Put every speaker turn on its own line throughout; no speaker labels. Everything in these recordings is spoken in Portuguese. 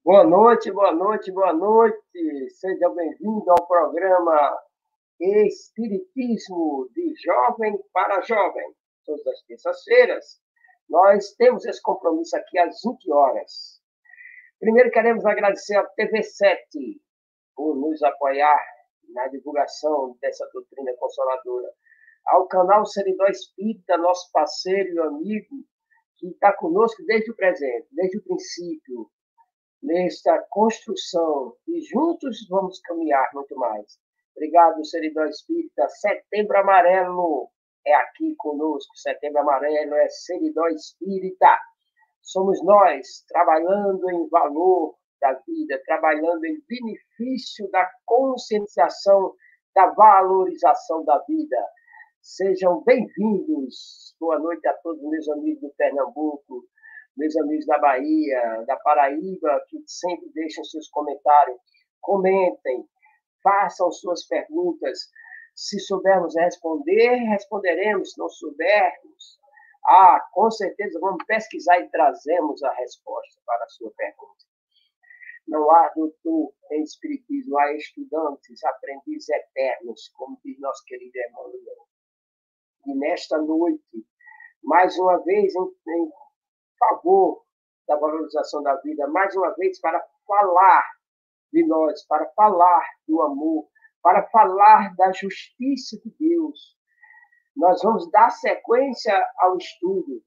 Boa noite, boa noite, boa noite. Seja bem-vindo ao programa Espiritismo de Jovem para Jovem. Todas as terças-feiras, nós temos esse compromisso aqui às 20 horas. Primeiro, queremos agradecer à TV7 por nos apoiar na divulgação dessa doutrina consoladora. Ao canal Seridó Espírita, nosso parceiro e amigo, que está conosco desde o presente, desde o princípio, nesta construção, e juntos vamos caminhar muito mais. Obrigado, Seridó Espírita. Setembro Amarelo é aqui conosco. Setembro Amarelo é Seridó Espírita. Somos nós trabalhando em valor da vida, trabalhando em benefício da conscientização, da valorização da vida. Sejam bem-vindos. Boa noite a todos meus amigos do Pernambuco, meus amigos da Bahia, da Paraíba, que sempre deixam seus comentários. Comentem, façam suas perguntas. Se soubermos responder, responderemos. Se não soubermos, com certeza vamos pesquisar e trazemos a resposta para a sua pergunta. Não há doutor em Espiritismo, há estudantes, aprendizes eternos, como diz nosso querido Emmanuel. E nesta noite, mais uma vez, em favor da valorização da vida, mais uma vez para falar de nós, para falar do amor, para falar da justiça de Deus. Nós vamos dar sequência ao estudo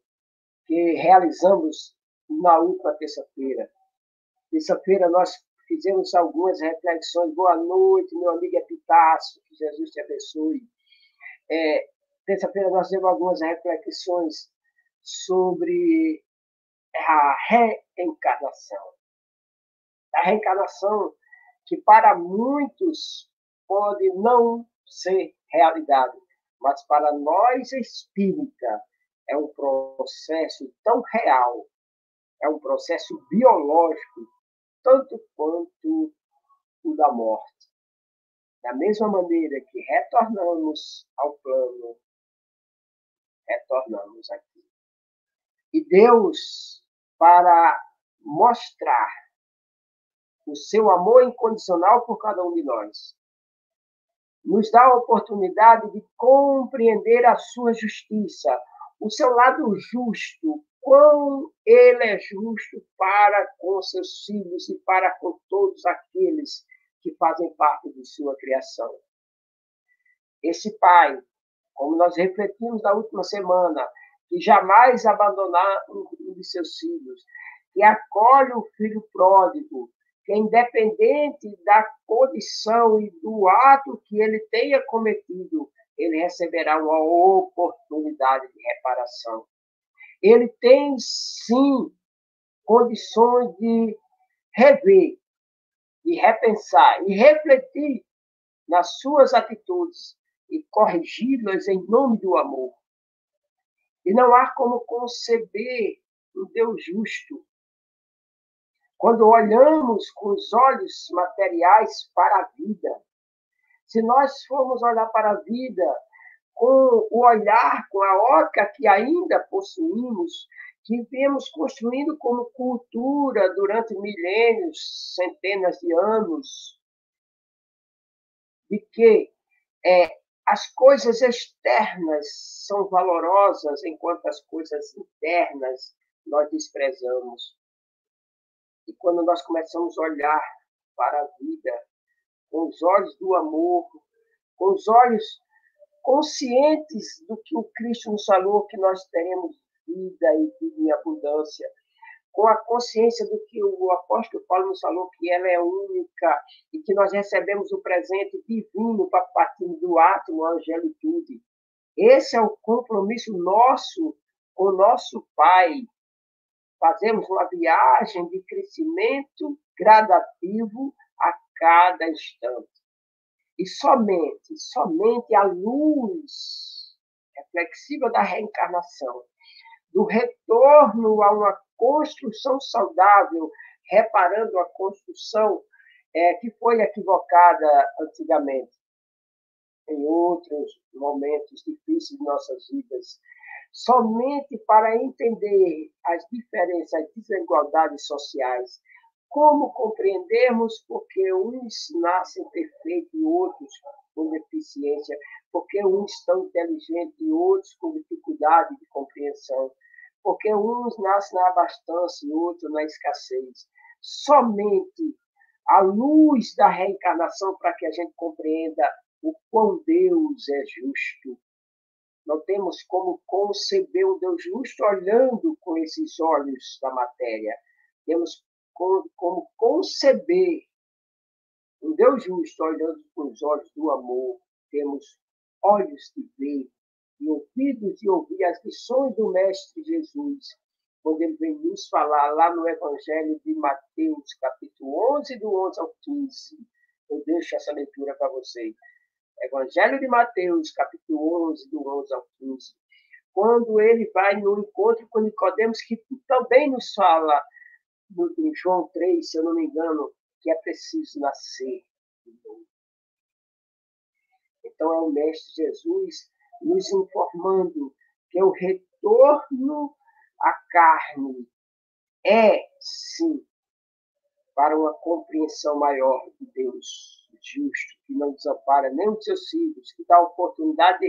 que realizamos na última terça-feira. Terça-feira nós fizemos algumas reflexões. Boa noite, meu amigo Epitácio, que Jesus te abençoe. Terça-feira nós fizemos algumas reflexões sobre a reencarnação. A reencarnação que para muitos pode não ser realidade, mas para nós espírita é um processo tão real, é um processo biológico, tanto quanto o da morte. Da mesma maneira que retornamos ao plano, retornamos aqui. E Deus, para mostrar o seu amor incondicional por cada um de nós, nos dá a oportunidade de compreender a sua justiça, o seu lado justo, quão ele é justo para com seus filhos e para com todos aqueles que fazem parte de sua criação. Esse Pai, como nós refletimos na última semana, que jamais abandonar um de seus filhos, que acolhe o filho pródigo, que independente da condição e do ato que ele tenha cometido, ele receberá uma oportunidade de reparação. Ele tem, sim, condições de rever, de repensar e refletir nas suas atitudes e corrigi-las em nome do amor. E não há como conceber um Deus justo quando olhamos com os olhos materiais para a vida. Se nós formos olhar para a vida com o olhar, com a ótica que ainda possuímos, que viemos construindo como cultura durante milênios, centenas de anos, de que as coisas externas são valorosas, enquanto as coisas internas nós desprezamos. E quando nós começamos a olhar para a vida com os olhos do amor, com os olhos conscientes do que o Cristo nos falou, que nós teremos vida e vida em abundância, com a consciência do que o apóstolo Paulo nos falou, que ela é única e que nós recebemos o presente divino para partir do átomo, a angelitude. Esse é o compromisso nosso com o nosso Pai. Fazemos uma viagem de crescimento gradativo a cada instante. E somente a luz reflexiva da reencarnação, do retorno a uma construção saudável, reparando a construção que foi equivocada antigamente, em outros momentos difíceis de nossas vidas, somente para entender as diferenças, as desigualdades sociais, Como compreendermos porque uns nascem perfeitos e outros com deficiência, porque uns estão inteligentes e outros com dificuldade de compreensão, porque uns nascem na abastança e outros na escassez. Somente a luz da reencarnação para que a gente compreenda o quão Deus é justo. Não temos como conceber um Deus justo olhando com esses olhos da matéria. Temos como conceber um Deus justo olhando com os olhos do amor. Temos olhos de ver e ouvidos de ouvir as lições do Mestre Jesus, quando ele vem nos falar lá no Evangelho de Mateus, capítulo 11, do 11 ao 15. Eu deixo essa leitura para vocês. Evangelho de Mateus, capítulo 11, do 11 ao 15. Quando ele vai no encontro com Nicodemos, que também nos fala em João 3, se eu não me engano, que é preciso nascer de novo. Então é o Mestre Jesus nos informando que o retorno à carne é, sim, para uma compreensão maior de Deus justo, que não desampara nem os seus filhos, que dá a oportunidade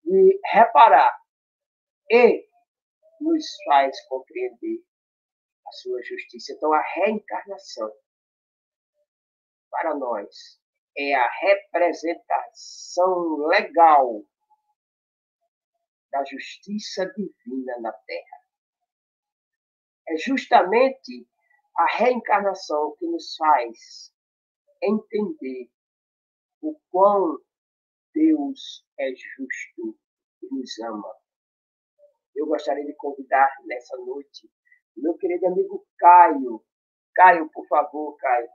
de reparar e nos faz compreender a sua justiça. Então, a reencarnação, para nós, é a representação legal da justiça divina na Terra. É justamente a reencarnação que nos faz entender o quão Deus é justo e nos ama. Eu gostaria de convidar nessa noite meu querido amigo Caio. Caio, por favor, Caio.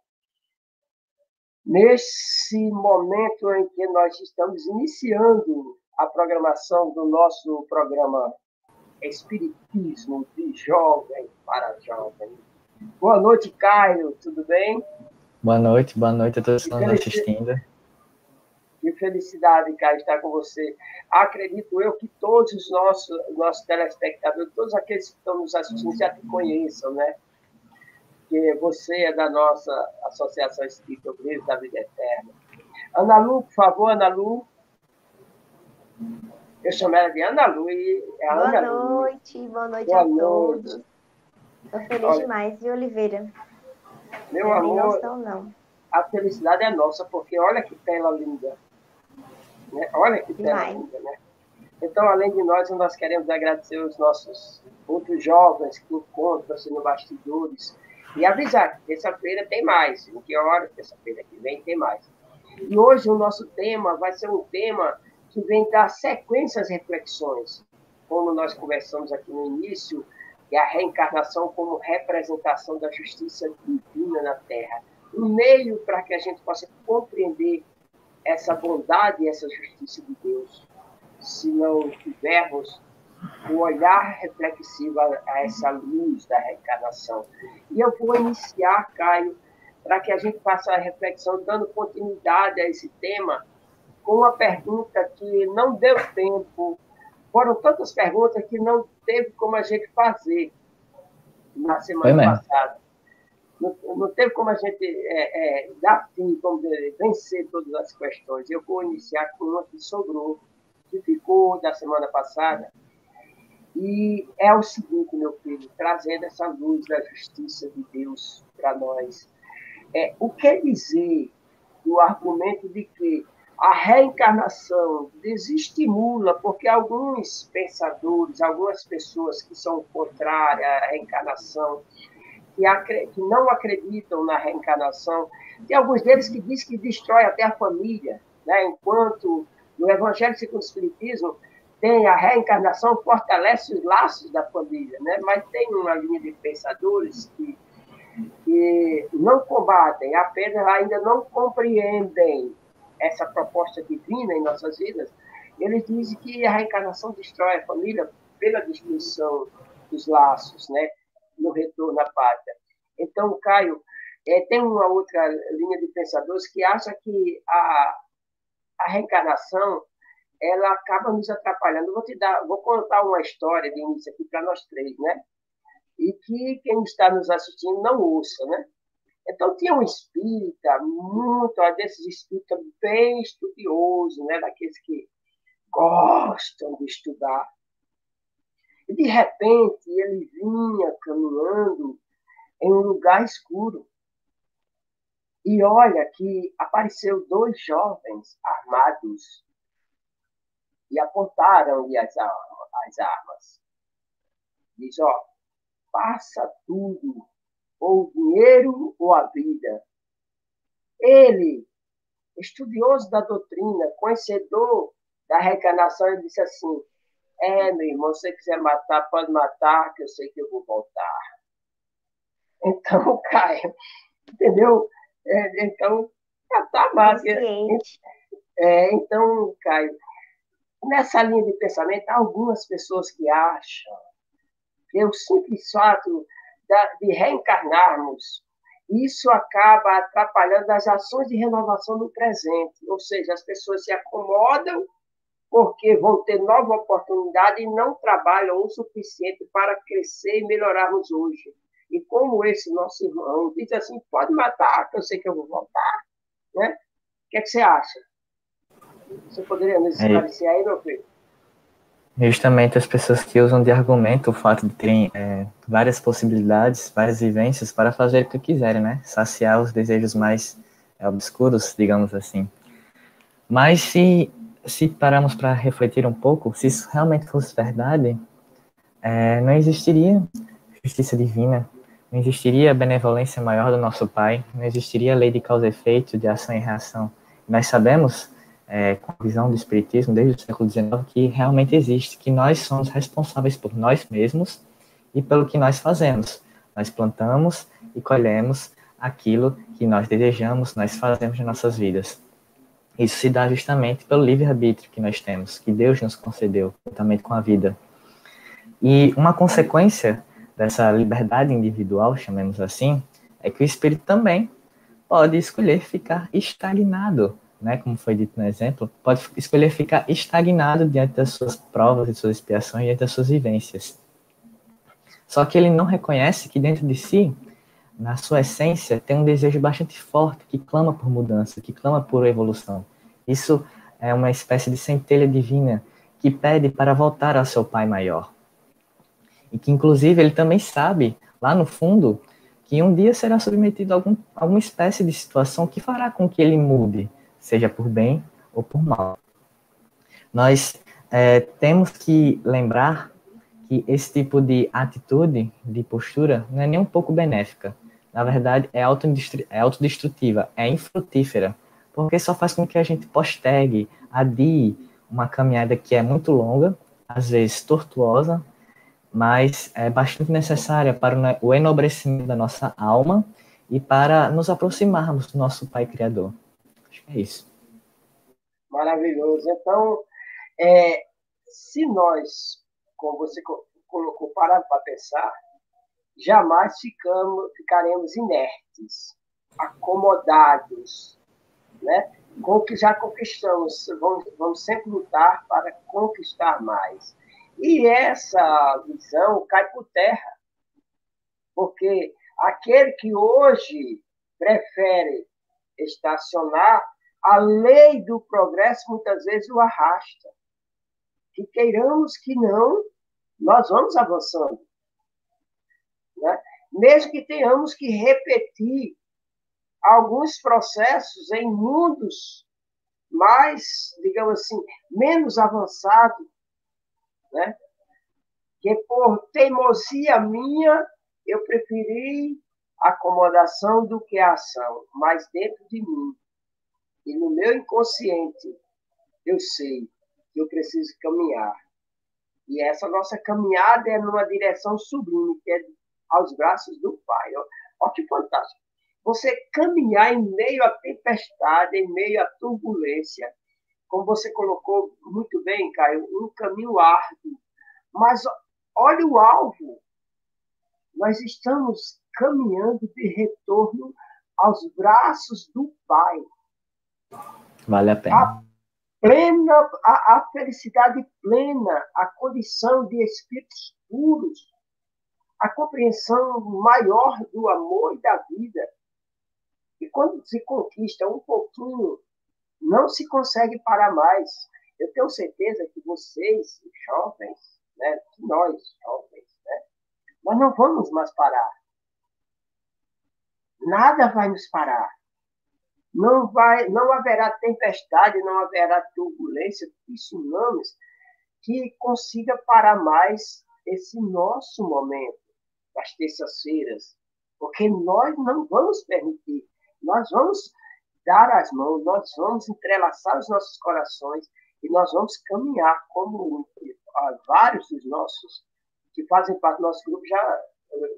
Nesse momento em que nós estamos iniciando a programação do nosso programa Espiritismo de Jovem para Jovem. Boa noite, Caio, tudo bem?
Boa noite a todos que estão nos assistindo.
Que felicidade, Caio, estar com você. Acredito eu que todos os nossos telespectadores, todos aqueles que estão nos assistindo já te conheçam, né? Que você é da nossa Associação Espírita Obreiros da Vida Eterna. Ana Lu, por favor, Ana Lu. Eu chamo ela de Ana Lu.
Boa noite a todos. Estou feliz demais, viu, Oliveira?
Meu amor,
não.
A felicidade é nossa, porque olha que tela linda. Né? Olha que tela linda, né? Então, além de nós queremos agradecer os nossos outros jovens que encontram-se no bastidores e avisar que terça-feira tem mais. Em que hora? Terça-feira que vem tem mais. E hoje o nosso tema vai ser um tema que vem dar sequência às reflexões. Como nós conversamos aqui no início, que é a reencarnação como representação da justiça divina na Terra. Um meio para que a gente possa compreender essa bondade e essa justiça de Deus. Se não tivermos o olhar reflexivo a essa luz da reencarnação. E eu vou iniciar, Caio, para que a gente faça a reflexão, dando continuidade a esse tema, com uma pergunta que não deu tempo. Foram tantas perguntas que não teve como a gente fazer na semana passada. Não teve como a gente dar fim, como dizer, vencer todas as questões. Eu vou iniciar com uma que sobrou, que ficou da semana passada, e é o seguinte, meu filho, trazendo essa luz da justiça de Deus para nós. O que dizer do argumento de que a reencarnação desestimula, porque alguns pensadores, algumas pessoas que são contrárias à reencarnação, que não acreditam na reencarnação, tem alguns deles que dizem que destrói até a família, né? Enquanto no Evangelho segundo o Espiritismo tem a reencarnação, fortalece os laços da família, né? Mas tem uma linha de pensadores que não combatem, apenas ainda não compreendem essa proposta divina em nossas vidas. Eles dizem que a reencarnação destrói a família pela destruição dos laços, né? No retorno à pátria. Então, Caio, tem uma outra linha de pensadores que acha que a reencarnação ela acaba nos atrapalhando. Vou contar uma história de início aqui para nós três, né? e que quem está nos assistindo não ouça, né? Então, tinha um espírita, desses espíritas bem estudiosos, né? Daqueles que gostam de estudar. E, de repente, ele vinha caminhando em um lugar escuro. E olha que apareceu dois jovens armados e apontaram-lhe as armas. Diz, ó, passa tudo, ou o dinheiro ou a vida. Ele, estudioso da doutrina, conhecedor da reencarnação, ele disse assim, meu irmão, se você quiser matar, pode matar, que eu sei que eu vou voltar. Então, Caio, entendeu? Então, já tá massa. Então, Caio, nessa linha de pensamento, há algumas pessoas que acham que o simples fato de reencarnarmos, isso acaba atrapalhando as ações de renovação no presente. Ou seja, as pessoas se acomodam porque vão ter nova oportunidade e não trabalham o suficiente para crescer e melhorarmos hoje. E como esse nosso irmão diz assim, pode matar, que eu sei que eu vou voltar. Né? O que é que você acha? Você poderia nos esclarecer aí, meu filho?
Justamente as pessoas que usam de argumento o fato de terem várias possibilidades, várias vivências para fazer o que quiserem, né? Saciar os desejos mais obscuros, digamos assim. Mas se pararmos para refletir um pouco, se isso realmente fosse verdade, não existiria justiça divina, não existiria a benevolência maior do nosso Pai, não existiria a lei de causa e efeito, de ação e reação. Nós sabemos, com a visão do Espiritismo, desde o século XIX, que realmente existe, que nós somos responsáveis por nós mesmos e pelo que nós fazemos. Nós plantamos e colhemos aquilo que nós desejamos, nós fazemos em nossas vidas. Isso se dá justamente pelo livre-arbítrio que nós temos, que Deus nos concedeu, juntamente com a vida. E uma consequência dessa liberdade individual, chamemos assim, é que o espírito também pode escolher ficar estagnado, né? Como foi dito no exemplo, pode escolher ficar estagnado diante das suas provas e suas expiações, diante das suas vivências. Só que ele não reconhece que dentro de si, na sua essência, tem um desejo bastante forte, que clama por mudança, que clama por evolução. Isso é uma espécie de centelha divina que pede para voltar ao seu Pai maior. E que, inclusive, ele também sabe, lá no fundo, que um dia será submetido a alguma espécie de situação que fará com que ele mude, seja por bem ou por mal. Nós temos que lembrar que esse tipo de atitude, de postura, não é nem um pouco benéfica. Na verdade, é autodestrutiva, é infrutífera, porque só faz com que a gente postergue, adie uma caminhada que é muito longa, às vezes tortuosa, mas é bastante necessária para o enobrecimento da nossa alma e para nos aproximarmos do nosso Pai Criador. Acho que é isso.
Maravilhoso. Então, se nós, como você colocou, pararmos para pensar, jamais ficaremos inertes, acomodados, né? Com o que já conquistamos. Vamos sempre lutar para conquistar mais. E essa visão cai por terra, porque aquele que hoje prefere estacionar, a lei do progresso muitas vezes o arrasta. Que queiramos que não, nós vamos avançando. Né? Mesmo que tenhamos que repetir alguns processos em mundos mais, digamos assim, menos avançados, né? Que por teimosia minha, eu preferi a acomodação do que a ação, mas dentro de mim e no meu inconsciente, eu sei que eu preciso caminhar. E essa nossa caminhada é numa direção sublime, que é aos braços do Pai. Olha que fantástico. Você caminhar em meio à tempestade, em meio à turbulência, como você colocou muito bem, Caio, um caminho árduo. Mas olha o alvo. Nós estamos caminhando de retorno aos braços do Pai.
Vale a pena.
A felicidade plena, a condição de espíritos puros, a compreensão maior do amor e da vida. E quando se conquista um pouquinho, não se consegue parar mais. Eu tenho certeza que vocês, jovens, né, nós, jovens, né, nós não vamos mais parar. Nada vai nos parar. Não haverá tempestade, não haverá turbulência, tsunamis que consiga parar mais esse nosso momento das terças-feiras, porque nós não vamos permitir. Nós vamos dar as mãos, nós vamos entrelaçar os nossos corações e nós vamos caminhar como vários dos nossos que fazem parte do nosso grupo já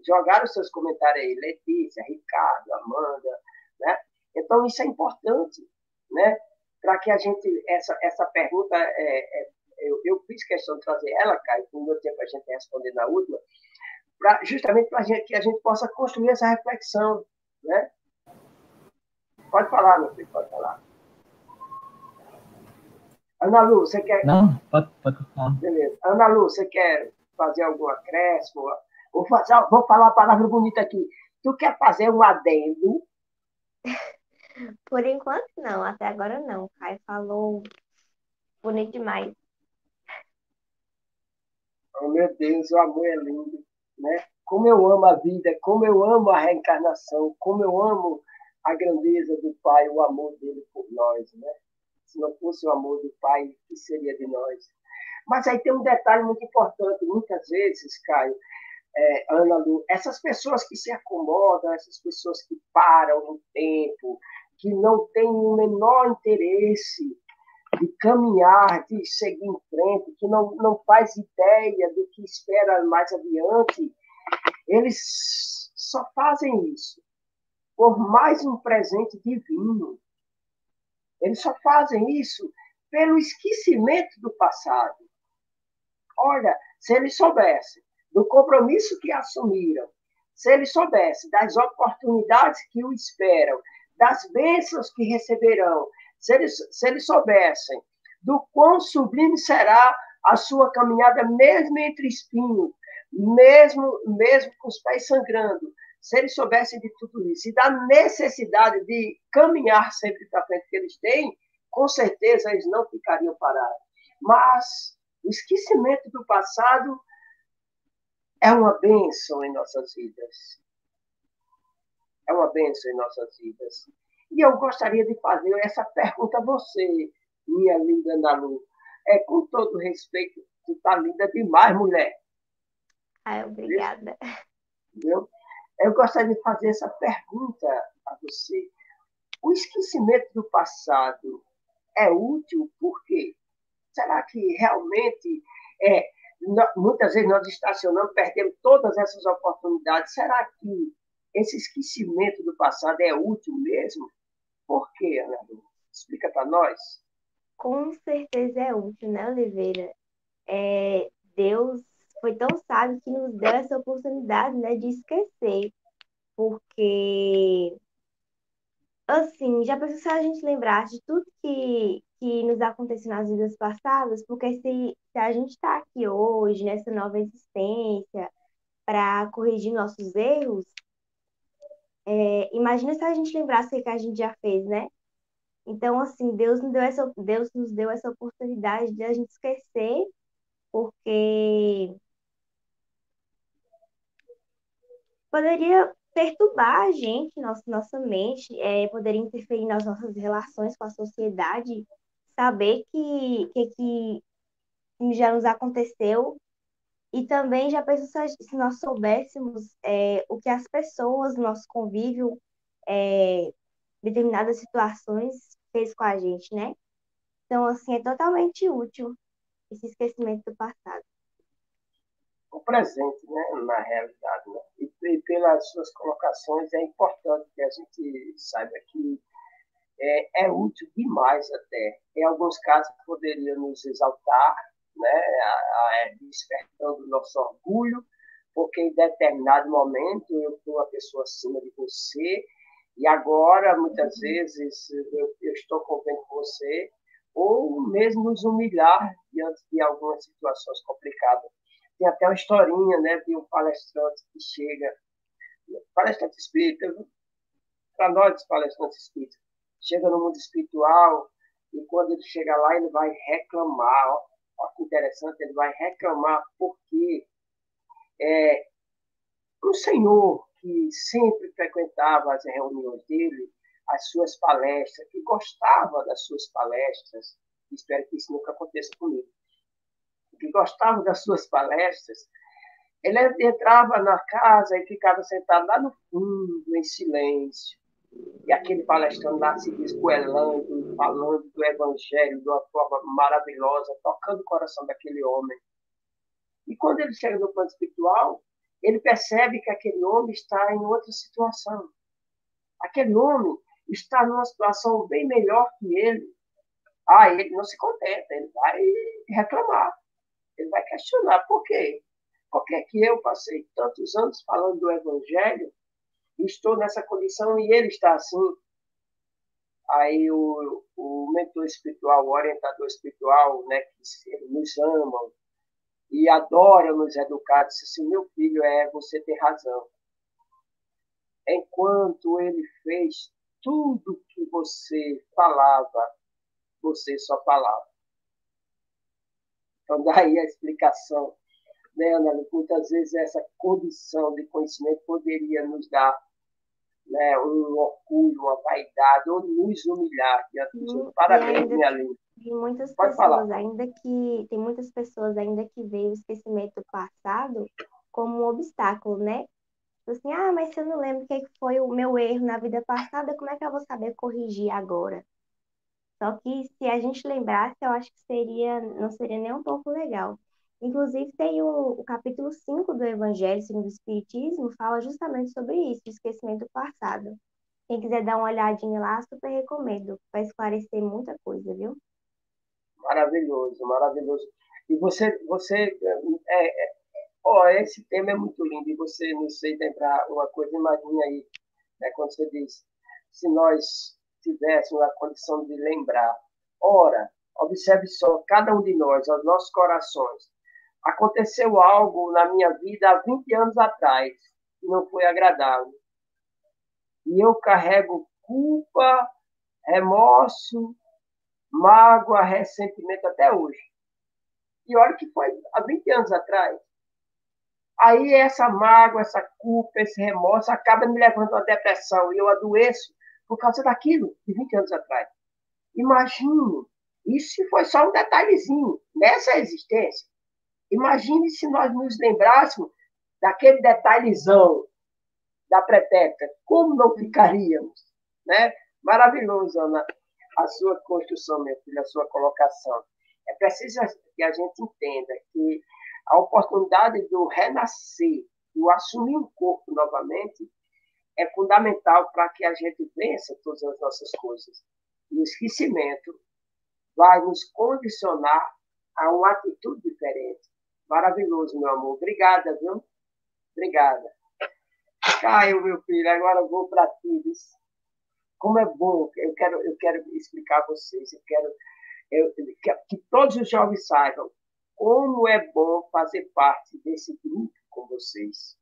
jogaram seus comentários aí, Letícia, Ricardo, Amanda, né? Então, isso é importante, né? Para que a gente, essa pergunta, eu fiz questão de trazer ela, Caio, com o meu tempo a gente responder na última, justamente para que a gente possa construir essa reflexão, né? Pode falar, meu filho, pode falar. Ana Lu, você quer...
Não, pode falar.
Beleza. Ana Lu, você quer fazer algum acréscimo? Vou falar uma palavra bonita aqui. Tu quer fazer um adendo?
Por enquanto, não. Até agora, não. O Caio falou bonito demais.
Oh, meu Deus, o amor é lindo, né? Como eu amo a vida, como eu amo a reencarnação, como eu amo a grandeza do Pai, o amor dele por nós, né? Se não fosse o amor do Pai, o que seria de nós? Mas aí tem um detalhe muito importante. Muitas vezes, Caio, Ana Lu, essas pessoas que se acomodam, essas pessoas que param no tempo, que não têm o menor interesse de caminhar, de seguir em frente, que não faz ideia do que espera mais adiante, eles só fazem isso por mais um presente divino. Eles só fazem isso pelo esquecimento do passado. Olha, se eles soubessem do compromisso que assumiram, se eles soubessem das oportunidades que o esperam, das bênçãos que receberão, se eles soubessem do quão sublime será a sua caminhada, mesmo entre espinhos, mesmo com os pés sangrando, se eles soubessem de tudo isso e da necessidade de caminhar sempre para frente que eles têm, com certeza eles não ficariam parados. Mas o esquecimento do passado é uma bênção em nossas vidas. É uma bênção em nossas vidas. E eu gostaria de fazer essa pergunta a você, minha linda Ana Lu. Com todo respeito, tu está linda demais, mulher.
Obrigada.
Entendeu? Eu gostaria de fazer essa pergunta a você. O esquecimento do passado é útil por quê? Será que realmente muitas vezes nós estacionamos, perdemos todas essas oportunidades? Será que esse esquecimento do passado é útil mesmo? Por quê, Ana Lu? Explica para nós.
Com certeza é útil, né, Oliveira? Deus foi tão sábio que nos deu essa oportunidade, né, de esquecer. Porque, assim, já pensou se a gente lembrasse de tudo que nos aconteceu nas vidas passadas? Porque se a gente está aqui hoje, nessa nova existência, para corrigir nossos erros, imagina se a gente lembrasse o que a gente já fez, né? Então, assim, Deus nos deu essa oportunidade de a gente esquecer, porque poderia perturbar a gente, nossa mente, poderia interferir nas nossas relações com a sociedade, saber que já nos aconteceu. E também já pensou se nós soubéssemos o que as pessoas no nosso convívio, determinadas situações, fez com a gente, né? Então, assim, é totalmente útil esse esquecimento do passado.
O presente, né, na realidade. Né? E pelas suas colocações, é importante que a gente saiba que é útil demais até. Em alguns casos, poderia nos exaltar, né, despertando o nosso orgulho, porque em determinado momento eu fui uma pessoa acima de você, e agora, muitas vezes, eu estou convivendo com você, ou mesmo nos humilhar diante de algumas situações complicadas. Tem até uma historinha, né, de um palestrante que chega, palestrante espírita, para nós, palestrantes espíritas, chega no mundo espiritual e quando ele chega lá, ele vai reclamar. Olha que interessante, ele vai reclamar porque um senhor que sempre frequentava as reuniões dele, as suas palestras, que gostava das suas palestras, espero que isso nunca aconteça comigo, que gostava das suas palestras, ele entrava na casa e ficava sentado lá no fundo, em silêncio. E aquele palestrante lá se desgoelando, falando do evangelho de uma forma maravilhosa, tocando o coração daquele homem. E quando ele chega no plano espiritual, ele percebe que aquele homem está em outra situação. Aquele homem está numa situação bem melhor que ele. Ele não se contenta, ele vai reclamar, ele vai questionar. Por quê? Por que que eu passei tantos anos falando do evangelho e estou nessa condição e ele está assim? Aí o mentor espiritual, o orientador espiritual, né, que nos ama e adora nos educar, disse assim, meu filho, você tem razão. Enquanto ele fez tudo que você falava, você só falava. Então, daí a explicação, né, Ana? Muitas vezes essa condição de conhecimento poderia nos dar, né, um orgulho, uma vaidade, ou nos humilhar diante dos outros. Parabéns, minha linda. Pode falar.
Tem muitas pessoas ainda que veem o esquecimento do passado como um obstáculo, né? Assim, mas se eu não lembro o que foi o meu erro na vida passada, como é que eu vou saber corrigir agora? Só que se a gente lembrasse, eu acho que não seria nem um pouco legal. Inclusive, tem o capítulo 5 do Evangelho segundo o Espiritismo, fala justamente sobre isso, o esquecimento do passado. Quem quiser dar uma olhadinha lá, super recomendo. Vai esclarecer muita coisa, viu?
Maravilhoso, maravilhoso. E esse tema é muito lindo. E você, não sei, lembrar uma coisa, imagine aí, né, quando você diz, se nós tivéssemos a condição de lembrar. Ora, observe só, cada um de nós, aos nossos corações, aconteceu algo na minha vida há 20 anos atrás, que não foi agradável. E eu carrego culpa, remorso, mágoa, ressentimento até hoje. E olha que foi há 20 anos atrás. Aí essa mágoa, essa culpa, esse remorso acaba me levando a uma depressão e eu adoeço por causa daquilo de 20 anos atrás. Imagine, isso foi só um detalhezinho nessa existência. Imagine se nós nos lembrássemos daquele detalhezão da pretérita, como não ficaríamos, né? Maravilhoso, Ana, a sua construção, minha filha, a sua colocação. É preciso que a gente entenda que a oportunidade do renascer, do assumir um corpo novamente, é fundamental para que a gente vença todas as nossas coisas. E o esquecimento vai nos condicionar a uma atitude diferente. Maravilhoso, meu amor. Obrigada, viu? Obrigada. Caio, meu filho, agora eu vou para ti. Como é bom, eu quero explicar a vocês, eu quero que todos os jovens saibam como é bom fazer parte desse grupo com vocês.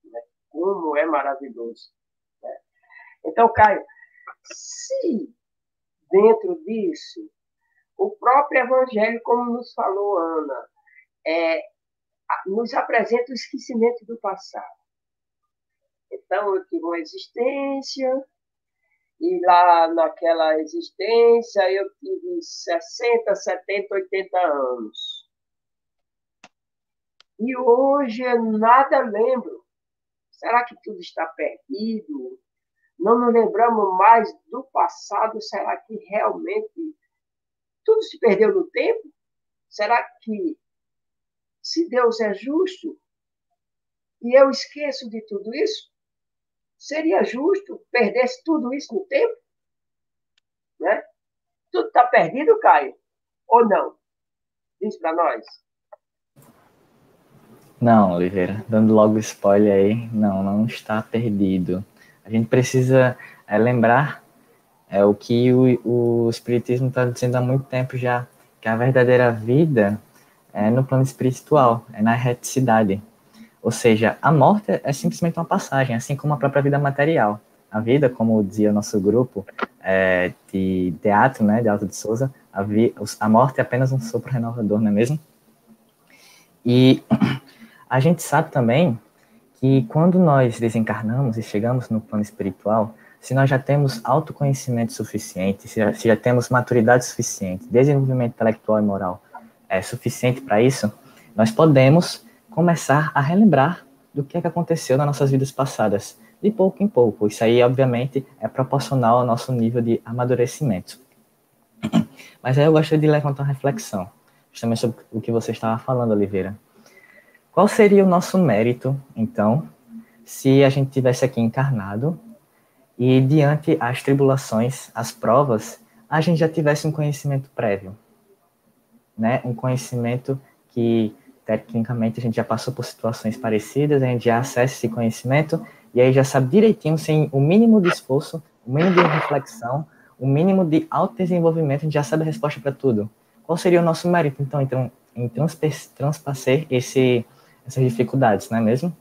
Né? Como é maravilhoso. Né? Então, Caio, se dentro disso, o próprio Evangelho, como nos falou Ana, nos apresenta o esquecimento do passado. Então, eu tive uma existência, e lá naquela existência eu tive 60, 70, 80 anos. E hoje eu nada lembro. Será que tudo está perdido? Não nos lembramos mais do passado? Será que realmente tudo se perdeu no tempo? Será que, se Deus é justo, e eu esqueço de tudo isso, seria justo perder tudo isso no tempo? Né? Tudo está perdido, Caio? Ou não? Diz para nós.
Não, Oliveira, dando logo spoiler aí, não está perdido. A gente precisa lembrar o que o Espiritismo está dizendo há muito tempo já, que a verdadeira vida no plano espiritual, na reticidade. Ou seja, a morte é simplesmente uma passagem, assim como a própria vida material. A vida, como dizia o nosso grupo de teatro, né, de Alto de Souza, a morte é apenas um sopro renovador, não é mesmo? E a gente sabe também que quando nós desencarnamos e chegamos no plano espiritual, se nós já temos autoconhecimento suficiente, se já temos maturidade suficiente, desenvolvimento intelectual e moral suficiente para isso, nós podemos começar a relembrar do que é que aconteceu nas nossas vidas passadas, de pouco em pouco. Isso aí, obviamente, é proporcional ao nosso nível de amadurecimento. Mas aí eu gostaria de levantar uma reflexão, justamente sobre o que você estava falando, Oliveira. Qual seria o nosso mérito, então, se a gente tivesse aqui encarnado e, diante as tribulações, as provas, a gente já tivesse um conhecimento prévio, né? Um conhecimento que, tecnicamente, a gente já passou por situações parecidas, a gente já acessa esse conhecimento e aí já sabe direitinho, sem o mínimo de esforço, o mínimo de reflexão, o mínimo de autodesenvolvimento, a gente já sabe a resposta para tudo. Qual seria o nosso mérito, então, em transpassar essas dificuldades, não é mesmo?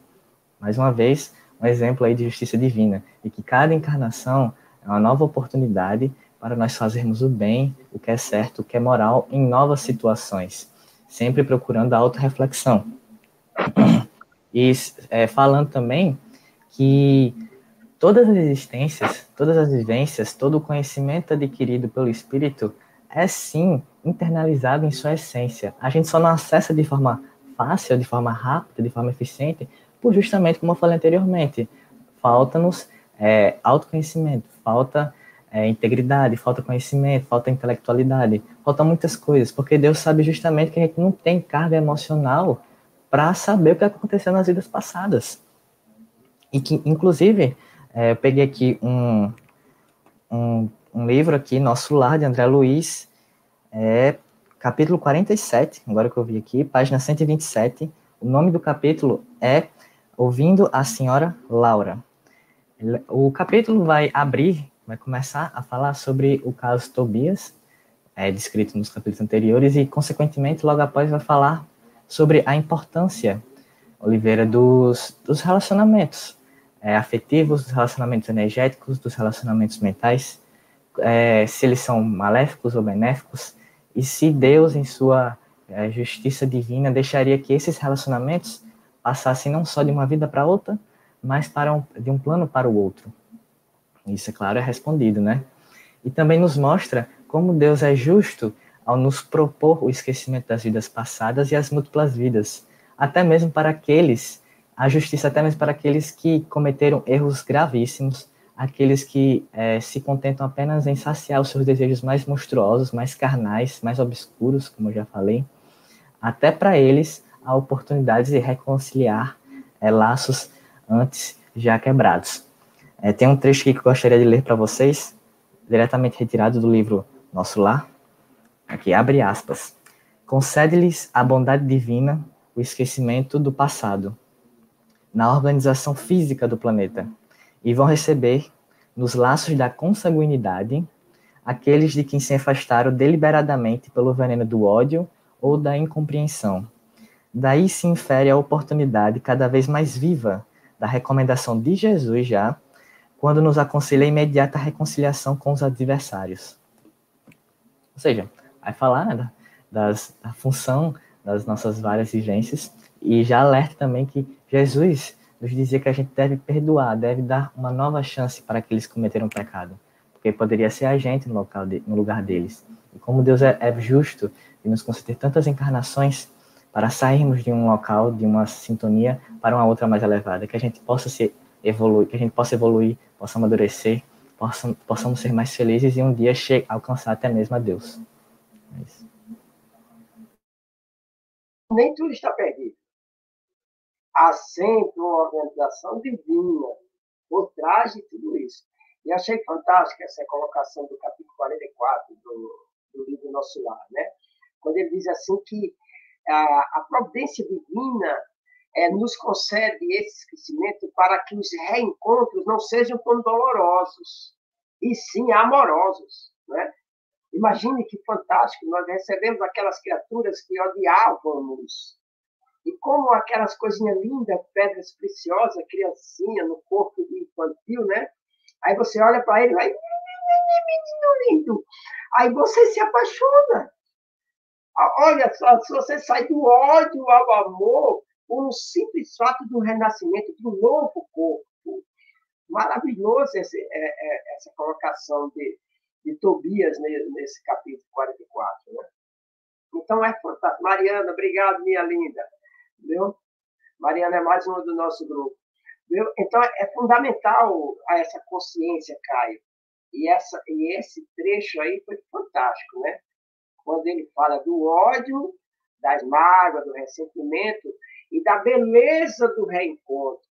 Mais uma vez, um exemplo aí de justiça divina, e que cada encarnação é uma nova oportunidade para nós fazermos o bem, o que é certo, o que é moral, em novas situações, sempre procurando a autorreflexão. E falando também que todas as existências, todas as vivências, todo o conhecimento adquirido pelo Espírito é, sim, internalizado em sua essência. A gente só não acessa de forma fácil, de forma rápida, de forma eficiente, por justamente, como eu falei anteriormente, falta-nos autoconhecimento, falta integridade, falta conhecimento, falta intelectualidade, falta muitas coisas, porque Deus sabe justamente que a gente não tem carga emocional para saber o que aconteceu nas vidas passadas. E que, inclusive, eu peguei aqui um livro aqui, Nosso Lar, de André Luiz, capítulo 47, agora que eu vi aqui, página 127. O nome do capítulo é Ouvindo a Senhora Laura. O capítulo vai começar a falar sobre o caso Tobias, descrito nos capítulos anteriores, e, consequentemente, logo após vai falar sobre a importância, Oliveira, dos relacionamentos afetivos, dos relacionamentos energéticos, dos relacionamentos mentais, se eles são maléficos ou benéficos, e se Deus, em sua justiça divina, deixaria que esses relacionamentos passassem não só de uma vida para outra, mas de um plano para o outro. Isso, é claro, é respondido, né? E também nos mostra como Deus é justo ao nos propor o esquecimento das vidas passadas e as múltiplas vidas, até mesmo para aqueles, a justiça até mesmo para aqueles que cometeram erros gravíssimos, aqueles que se contentam apenas em saciar os seus desejos mais monstruosos, mais carnais, mais obscuros, como eu já falei. Até para eles, há oportunidades de reconciliar laços antes já quebrados. Tem um trecho aqui que eu gostaria de ler para vocês, diretamente retirado do livro Nosso Lar. Aqui, abre aspas. Concede-lhes a bondade divina o esquecimento do passado, na organização física do planeta, e vão receber, nos laços da consanguinidade, aqueles de quem se afastaram deliberadamente pelo veneno do ódio ou da incompreensão. Daí se infere a oportunidade cada vez mais viva da recomendação de Jesus já, quando nos aconselha a imediata reconciliação com os adversários. Ou seja, vai falar, né, da função das nossas várias vivências, e já alerta também que Jesus nos dizia que a gente deve perdoar, deve dar uma nova chance para aqueles que cometeram pecado, porque poderia ser a gente no lugar deles. E como Deus é justo e nos conceder tantas encarnações para sairmos de um local, de uma sintonia, para uma outra mais elevada, que a gente possa evoluir, que a gente possa evoluir, possa amadurecer, possamos ser mais felizes e um dia alcançar até mesmo a Deus. É isso.
Nem tudo está perdido. Há sempre uma organização divina por trás de tudo isso. E achei fantástica essa colocação do capítulo 44 do livro Nosso Lar, né? Quando ele diz assim que a providência divina nos concede esse esquecimento para que os reencontros não sejam tão dolorosos, e sim amorosos, né? Imagine que fantástico, nós recebemos aquelas criaturas que odiávamos. E como aquelas coisinhas lindas, pedras preciosas, criancinha no corpo infantil, né? Aí você olha para ele e vai, menino lindo. Aí você se apaixona. Olha só, se você sai do ódio ao amor por um simples fato do renascimento, de um novo corpo. Maravilhoso essa colocação de Tobias nesse capítulo 44. Né? Então, é fantástico. Mariana, obrigado, minha linda. Viu? Mariana é mais uma do nosso grupo. Viu? Então, é fundamental essa consciência, Caio. E esse trecho aí foi fantástico, né? Quando ele fala do ódio, das mágoas, do ressentimento e da beleza do reencontro.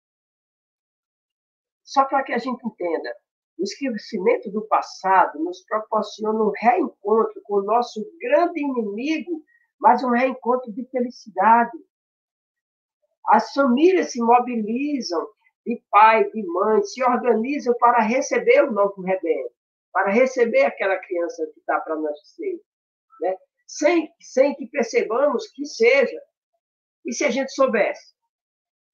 Só para que a gente entenda, o esquecimento do passado nos proporciona um reencontro com o nosso grande inimigo, mas um reencontro de felicidade. As famílias se mobilizam, de pai, de mãe, se organizam para receber o novo rebelde, para receber aquela criança que está para nascer, né? Sem que percebamos que seja. E se a gente soubesse?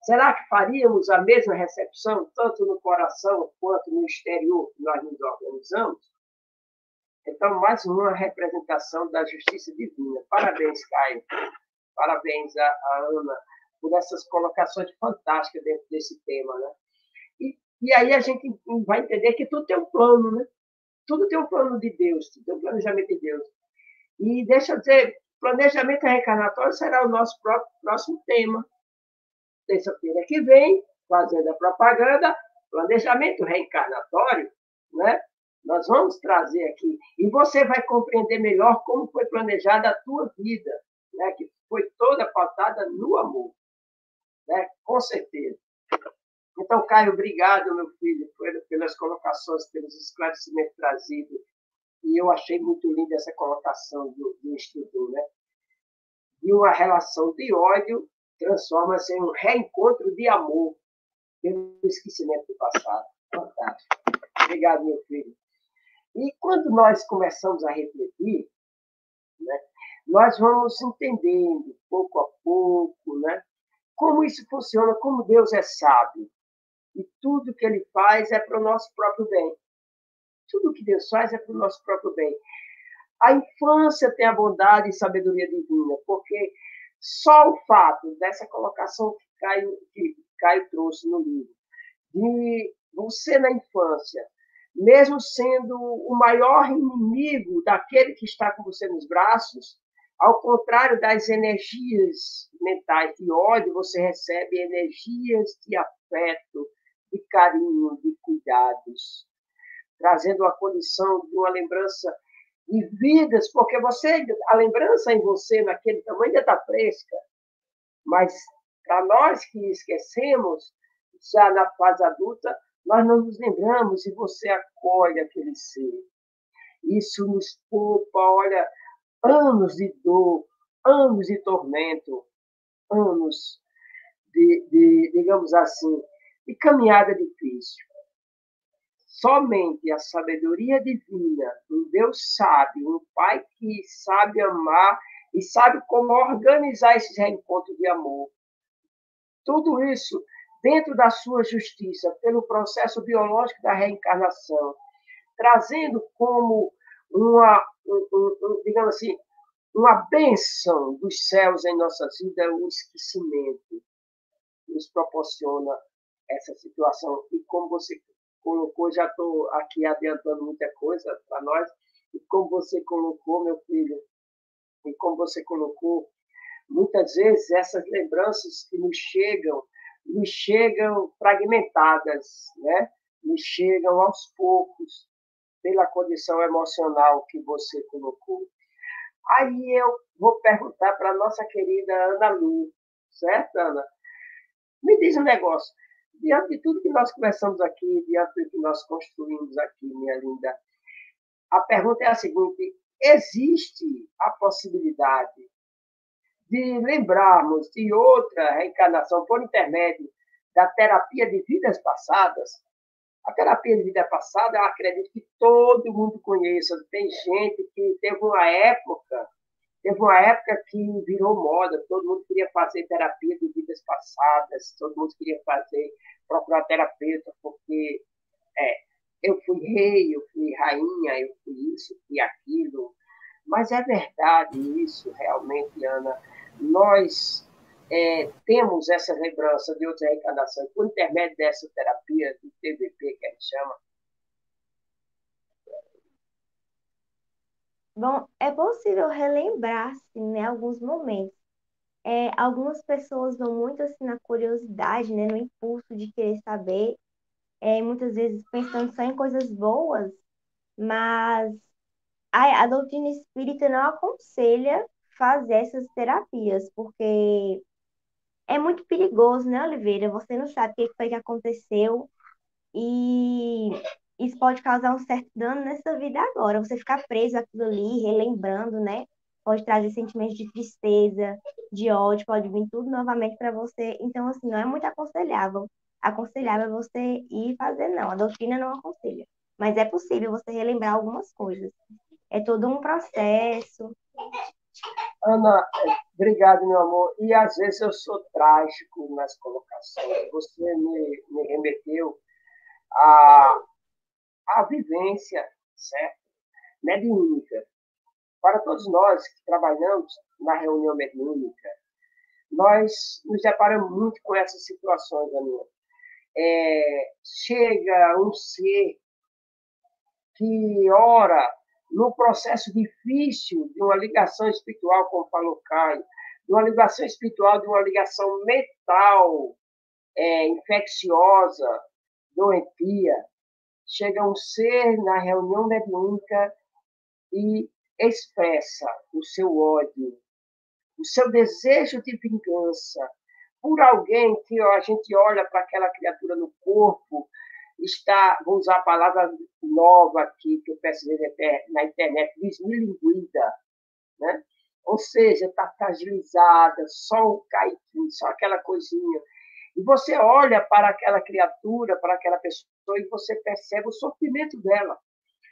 Será que faríamos a mesma recepção, tanto no coração quanto no exterior, que nós nos organizamos? Então, mais uma representação da justiça divina. Parabéns, Caio. Parabéns a Ana por essas colocações fantásticas dentro desse tema. Né? E aí a gente vai entender que tudo tem um plano, né? Tudo tem um plano de Deus, tudo tem um planejamento de Deus. E deixa eu dizer, planejamento reencarnatório será o nosso próximo tema. Terça-feira que vem, fazendo a propaganda, planejamento reencarnatório, né? Nós vamos trazer aqui. E você vai compreender melhor como foi planejada a tua vida, né? Que foi toda pautada no amor, né? Com certeza. Então, Caio, obrigado, meu filho, pelas colocações, pelos esclarecimentos trazidos. E eu achei muito linda essa colocação do instrutor, né? E uma relação de ódio transforma-se em um reencontro de amor pelo esquecimento do passado. Fantástico. Obrigado, meu filho. E quando nós começamos a refletir, né, nós vamos entendendo, pouco a pouco, né, como isso funciona, como Deus é sábio. E tudo que Ele faz é para o nosso próprio bem. Tudo que Deus faz é para o nosso próprio bem. A infância tem a bondade e sabedoria divina, porque só o fato dessa colocação que Caio trouxe no livro, de você na infância, mesmo sendo o maior inimigo daquele que está com você nos braços, ao contrário das energias mentais de ódio, você recebe energias de afeto, de carinho, de cuidados, trazendo uma condição de uma lembrança de vidas, porque a lembrança em você naquele tamanho ainda está fresca, mas para nós que esquecemos, já na fase adulta, nós não nos lembramos e você acolhe aquele ser. Isso nos poupa, olha, anos de dor, anos de tormento, anos digamos assim, de caminhada difícil. Somente a sabedoria divina, um Deus sábio, um Pai que sabe amar e sabe como organizar esses reencontros de amor. Tudo isso dentro da sua justiça, pelo processo biológico da reencarnação, trazendo como digamos assim, uma bênção dos céus em nossas vidas, o esquecimento nos proporciona essa situação. E como você colocou, já estou aqui adiantando muita coisa para nós, e como você colocou, meu filho, e como você colocou, muitas vezes essas lembranças que nos chegam fragmentadas, né? Nos chegam aos poucos, pela condição emocional que você colocou. Aí eu vou perguntar para a nossa querida Ana Lu, certo, Ana? Me diz um negócio. Diante de tudo que nós conversamos aqui, diante do que nós construímos aqui, minha linda, a pergunta é a seguinte: existe a possibilidade de lembrarmos de outra reencarnação por intermédio da terapia de vidas passadas? A terapia de vida passada, eu acredito que todo mundo conheça. Tem gente que teve uma época que virou moda, todo mundo queria fazer terapia de vidas passadas, todo mundo queria procurar terapeuta, porque é, eu fui rei, eu fui rainha, eu fui isso, fui aquilo. Mas é verdade isso, realmente, Ana. Nós temos essa lembrança de outras reencarnações por intermédio dessa terapia do TVP, que a gente chama.
Bom, é possível relembrar, sim, né, alguns momentos. Algumas pessoas vão muito assim na curiosidade, né, no impulso de querer saber, muitas vezes pensando só em coisas boas, mas a doutrina espírita não aconselha fazer essas terapias, porque é muito perigoso, né, Oliveira? Você não sabe o que foi que aconteceu e isso pode causar um certo dano nessa vida agora. Você ficar preso àquilo ali, relembrando, né? Pode trazer sentimentos de tristeza, de ódio, pode vir tudo novamente para você. Então, assim, não é muito aconselhável. Aconselhável é você ir fazer, não. A doutrina não aconselha. Mas é possível você relembrar algumas coisas. É todo um processo.
Ana, obrigado, meu amor. E às vezes eu sou trágico nas colocações. Você me remeteu à, à vivência, certo? Mediúnica. Para todos nós que trabalhamos na reunião mediúnica, nós nos deparamos muito com essas situações, Aninha. Chega um ser que ora num processo difícil de uma ligação espiritual, como falou Caio, de uma ligação espiritual, de uma ligação mental, infecciosa, doentia. Chega um ser na reunião mediúnica e expressa o seu ódio, o seu desejo de vingança por alguém que a gente olha para aquela criatura no corpo, está, vou usar a palavra nova aqui, que eu peço na internet, desmilinguida, né? Ou seja, está fragilizada, só um caiquinho, só aquela coisinha. E você olha para aquela criatura, para aquela pessoa, e você percebe o sofrimento dela.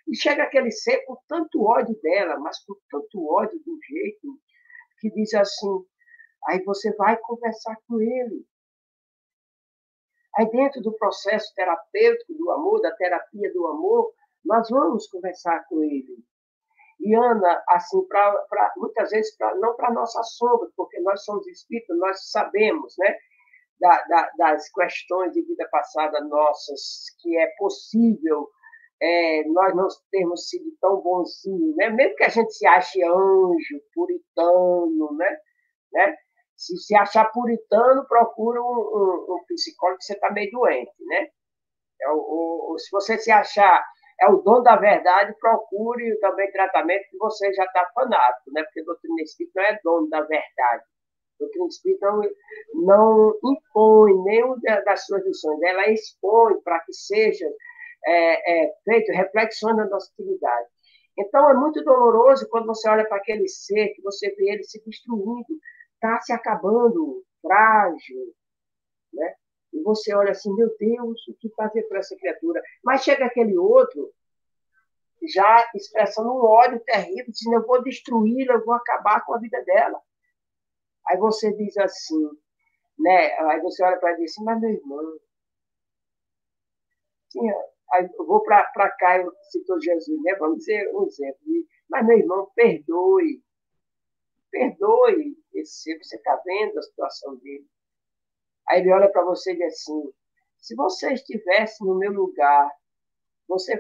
E chega aquele ser com tanto ódio dela, mas com tanto ódio de um jeito que diz assim, aí você vai conversar com ele. Aí dentro do processo terapêutico do amor, da terapia do amor, nós vamos conversar com ele. E Ana, assim, muitas vezes, não para a nossa sombra, porque nós somos espíritos, nós sabemos, né, das questões de vida passada nossas, que é possível nós não termos sido tão bonzinhos, né? Mesmo que a gente se ache anjo, puritano, né? Se achar puritano, procura um psicólogo que você está meio doente, né? Se você se achar o dono da verdade, procure também tratamento que você já está fanático, né? Porque a doutrina espírita não é dono da verdade. A doutrina espírita não impõe nenhuma das suas lições, ela expõe para que seja feito reflexões na nossa atividade. Então, é muito doloroso quando você olha para aquele ser, que você vê ele se destruindo, está se acabando, frágil, né? E você olha assim, meu Deus, o que fazer por essa criatura? Mas chega aquele outro, já expressando um ódio terrível, dizendo, eu vou destruí-la, eu vou acabar com a vida dela. Aí você diz assim, né? Aí você olha para ele e diz assim, mas meu irmão, sim, aí eu vou para cá, eu citou Jesus, né? Vamos dizer um exemplo. Mas meu irmão, perdoe esse ser, você está vendo a situação dele. Aí ele olha para você e diz assim, se você estivesse no meu lugar, você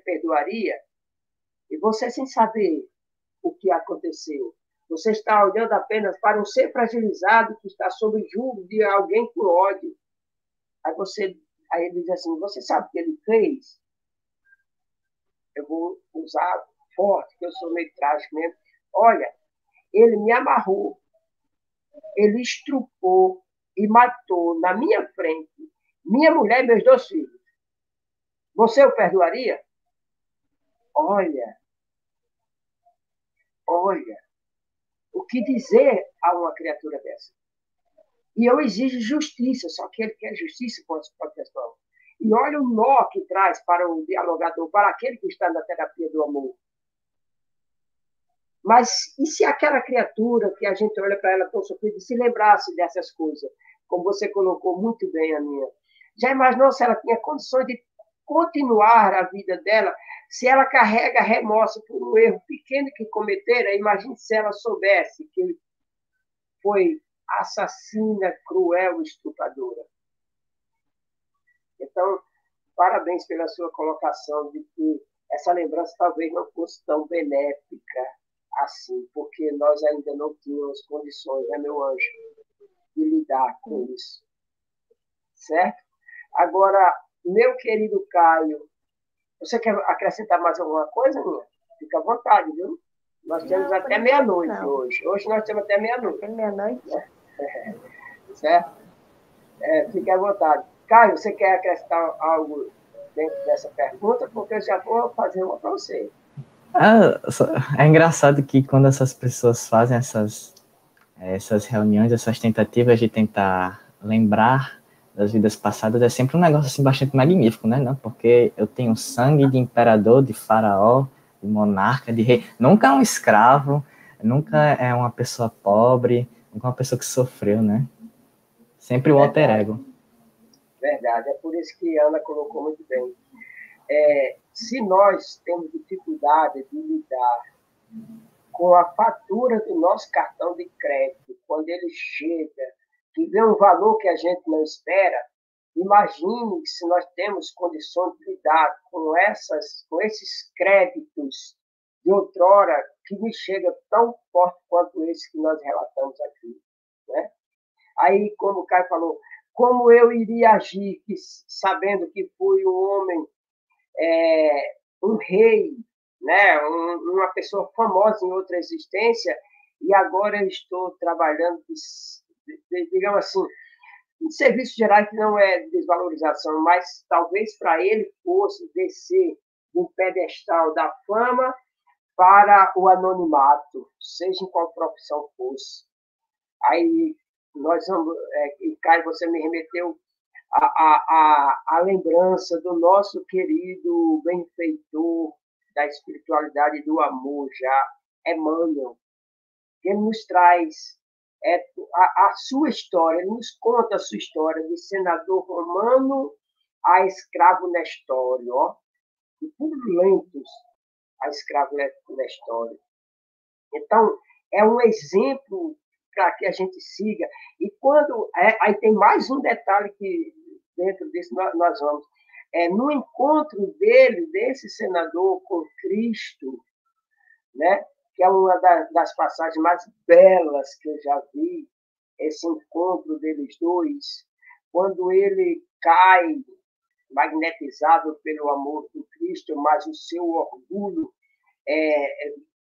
perdoaria? E você sem saber o que aconteceu. Você está olhando apenas para um ser fragilizado que está sob julgo de alguém por ódio. Aí ele diz assim, você sabe o que ele fez? Eu vou usar forte, que eu sou meio trágico mesmo. Olha, ele me amarrou, ele estrupou e matou na minha frente minha mulher e meus 2 filhos. Você o perdoaria? Olha, olha, o que dizer a uma criatura dessa? E eu exijo justiça, só que ele quer justiça com essa questão. E olha o nó que traz para o dialogador, para aquele que está na terapia do amor. Mas e se aquela criatura que a gente olha para ela tão sofrida se lembrasse dessas coisas, como você colocou muito bem, Aninha? Já imaginou se ela tinha condições de continuar a vida dela, se ela carrega remorso por um erro pequeno que cometera? Imagine se ela soubesse que foi assassina, cruel, estupradora. Então, parabéns pela sua colocação de que essa lembrança talvez não fosse tão benéfica assim, porque nós ainda não tínhamos condições, né, meu anjo, de lidar com isso. Certo? Agora, meu querido Caio, você quer acrescentar mais alguma coisa, minha? Fica à vontade, viu? Nós temos até meia-noite hoje. Hoje nós temos até meia-noite.
Até meia-noite.
Certo? Fique à vontade. Caio, você quer acrescentar algo dentro dessa pergunta? Porque eu já vou fazer uma para você.
É engraçado que quando essas pessoas fazem essas reuniões, essas tentativas de tentar lembrar das vidas passadas, é sempre um negócio assim bastante magnífico, né? Não? Porque eu tenho sangue de imperador, de faraó, de monarca, de rei. Nunca é um escravo, nunca é uma pessoa pobre, nunca é uma pessoa que sofreu, né? Sempre o alter ego.
Verdade, é por isso que a Ana colocou muito bem. Se nós temos dificuldade de lidar com a fatura do nosso cartão de crédito, quando ele chega, que vê um valor que a gente não espera, imagine se nós temos condições de lidar com esses créditos de outrora que me chega tão forte quanto esse que nós relatamos aqui. Né? Aí, como o Caio falou, como eu iria agir sabendo que fui um homem, um rei, né? Uma pessoa famosa em outra existência, e agora eu estou trabalhando, digamos assim, em serviços gerais, que não é desvalorização, mas talvez para ele fosse descer do pedestal da fama para o anonimato, seja em qual profissão fosse. Aí nós vamos, Caio, você me remeteu a lembrança do nosso querido benfeitor da espiritualidade e do amor, já, Emmanuel. Ele nos traz a sua história, ele nos conta a sua história de senador romano a escravo Nestório, ó, de purulentos a escravo Nestório. Então, é um exemplo para que a gente siga. E quando. Aí tem mais um detalhe que dentro disso nós vamos. No encontro desse senador com Cristo, né, que é uma das passagens mais belas que eu já vi, esse encontro deles dois, quando ele cai magnetizado pelo amor do Cristo, mas o seu orgulho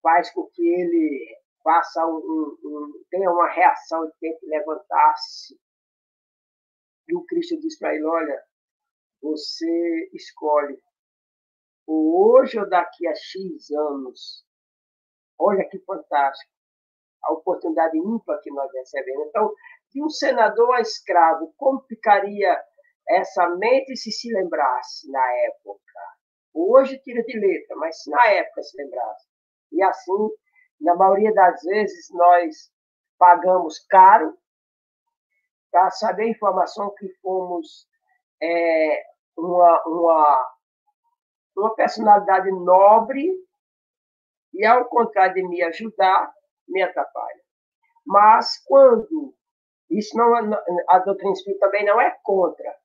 faz com que ele faça tenha uma reação e tente levantar-se. E o Cristo diz para ele: olha, você escolhe hoje ou daqui a X anos. Olha que fantástico a oportunidade ímpar que nós recebemos. Então, de um senador a escravo, como ficaria essa mente se lembrasse na época? Hoje tira de letra, mas se na época se lembrasse. E assim, na maioria das vezes, nós pagamos caro para saber a informação que fomos uma personalidade nobre e, ao contrário de me ajudar, me atrapalha. Mas quando isso não, a doutrina espírita também não é contra,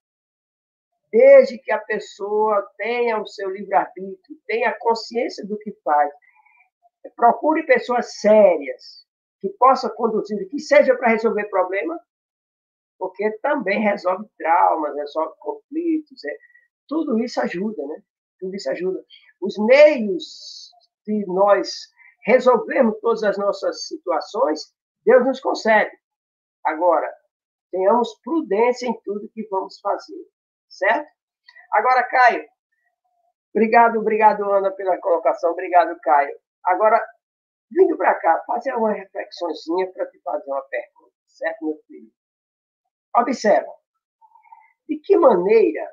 desde que a pessoa tenha o seu livre-arbítrio, tenha consciência do que faz, procure pessoas sérias que possam conduzir, que seja para resolver problemas, porque também resolve traumas, resolve conflitos, tudo isso ajuda, né? Tudo isso ajuda. Os meios de nós resolvermos todas as nossas situações, Deus nos concede. Agora, tenhamos prudência em tudo que vamos fazer, certo? Agora, Caio, obrigado, Ana, pela colocação, obrigado, Caio. Agora, vindo para cá, fazer uma reflexãozinha para te fazer uma pergunta, certo, meu filho? Observa, de que maneira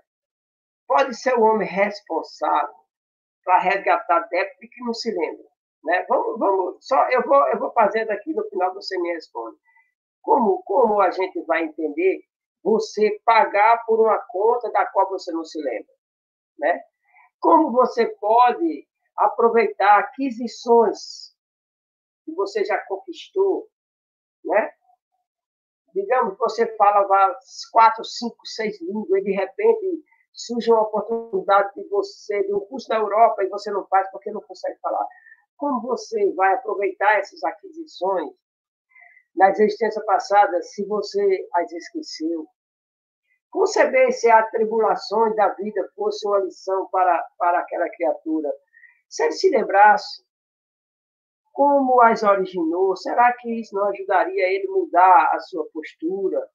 pode ser o homem responsável para resgatar débito e que não se lembra? Né? Eu vou fazendo aqui, no final você me responde. Como a gente vai entender você pagar por uma conta da qual você não se lembra? Né? Como você pode aproveitar aquisições que você já conquistou, né? Digamos que você fala 4, 5, 6 línguas e de repente surge uma oportunidade de um curso na Europa e você não faz porque não consegue falar. Como você vai aproveitar essas aquisições na existência passada se você as esqueceu? Conceber se as tribulações da vida fosse uma lição para aquela criatura. Se ele se lembrasse como as originou, será que isso não ajudaria ele a mudar a sua postura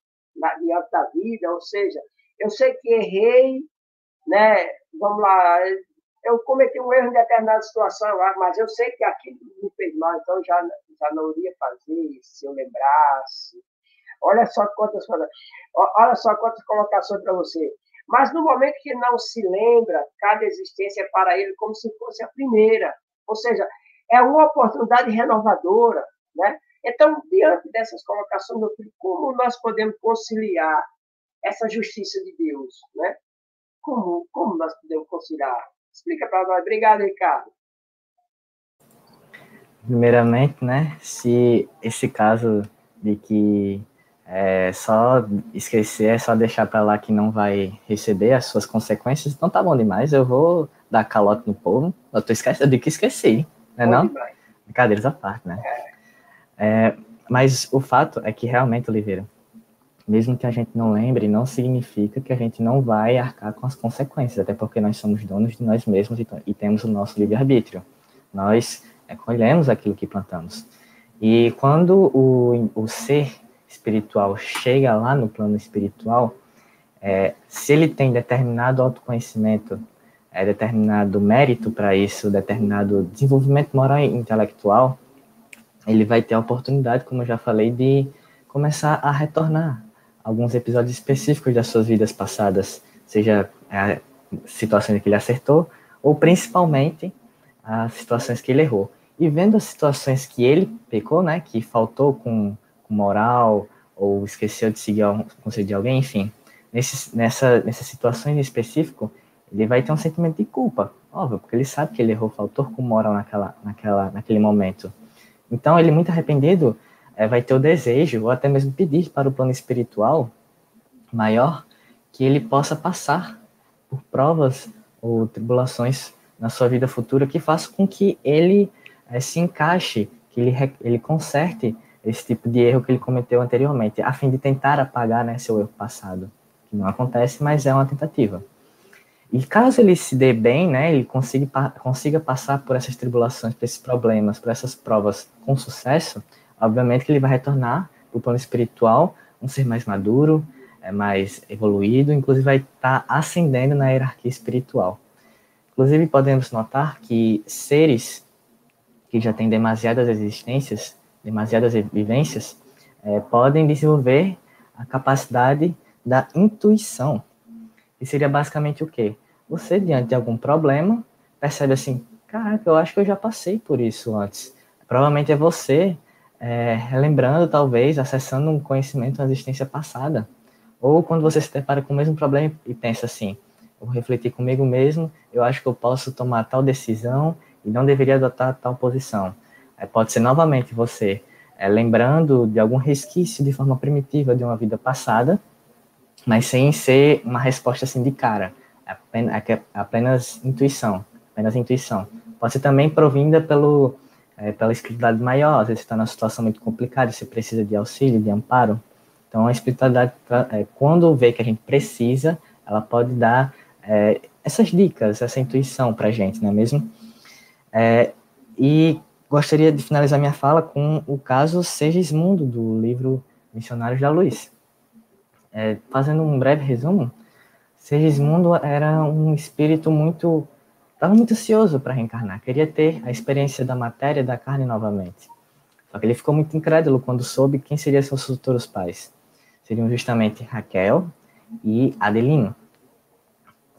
diante da vida? Ou seja, eu sei que errei, né? Vamos lá, eu cometi um erro em determinada situação, mas eu sei que aquilo me fez mal, então já não iria fazer se eu lembrasse. Olha só quantas colocações para você. Mas no momento que não se lembra, cada existência é para ele como se fosse a primeira. Ou seja, é uma oportunidade renovadora, né? Então, diante dessas colocações, meu filho, como nós podemos conciliar essa justiça de Deus, né? Como nós podemos conciliar? Explica para nós. Obrigado, Ricardo.
Primeiramente, né, se esse caso de que é só esquecer, é só deixar para lá que não vai receber as suas consequências, então tá bom demais, eu vou dar calote no povo, eu digo que esqueci, né não?
Demais.
Brincadeiras à parte, né? Mas o fato é que realmente, Oliveira, mesmo que a gente não lembre, não significa que a gente não vai arcar com as consequências, até porque nós somos donos de nós mesmos e temos o nosso livre-arbítrio. Nós colhemos aquilo que plantamos. E quando o ser espiritual chega lá no plano espiritual, se ele tem determinado autoconhecimento, determinado mérito para isso, determinado desenvolvimento moral e intelectual, ele vai ter a oportunidade, como eu já falei, de começar a retornar alguns episódios específicos das suas vidas passadas, seja situações que ele acertou, ou principalmente as situações que ele errou. E vendo as situações que ele pecou, né, que faltou com moral, ou esqueceu de seguir o conselho de alguém, enfim, nessas situações em específico, ele vai ter um sentimento de culpa, óbvio, porque ele sabe que ele errou, faltou com moral naquele momento. Então, ele muito arrependido vai ter o desejo, ou até mesmo pedir para o plano espiritual maior, que ele possa passar por provas ou tribulações na sua vida futura que façam com que ele se encaixe, que ele conserte esse tipo de erro que ele cometeu anteriormente, a fim de tentar apagar, né, seu erro passado, que não acontece, mas é uma tentativa. E caso ele se dê bem, né, ele consiga passar por essas tribulações, por esses problemas, por essas provas com sucesso, obviamente que ele vai retornar para o plano espiritual, um ser mais maduro, mais evoluído, inclusive vai estar ascendendo na hierarquia espiritual. Inclusive podemos notar que seres que já têm demasiadas existências, demasiadas vivências, podem desenvolver a capacidade da intuição. E seria basicamente o quê? Você, diante de algum problema, percebe assim, caraca, eu acho que eu já passei por isso antes. Provavelmente é você relembrando, talvez, acessando um conhecimento da existência passada. Ou quando você se depara com o mesmo problema e pensa assim, eu vou refletir comigo mesmo, eu acho que eu posso tomar tal decisão e não deveria adotar tal posição. Pode ser novamente você lembrando de algum resquício de forma primitiva de uma vida passada, mas sem ser uma resposta assim de cara, apenas intuição, Pode ser também provinda pela espiritualidade maior, às vezes você está numa situação muito complicada, você precisa de auxílio, de amparo. Então a espiritualidade, quando vê que a gente precisa, ela pode dar essas dicas, essa intuição para a gente, não é mesmo? E gostaria de finalizar minha fala com o caso Segismundo, do livro Missionários da Luz. Fazendo um breve resumo, Segismundo era um espírito estava muito ansioso para reencarnar, queria ter a experiência da matéria e da carne novamente. Só que ele ficou muito incrédulo quando soube quem seriam seus futuros pais. Seriam justamente Raquel e Adelino.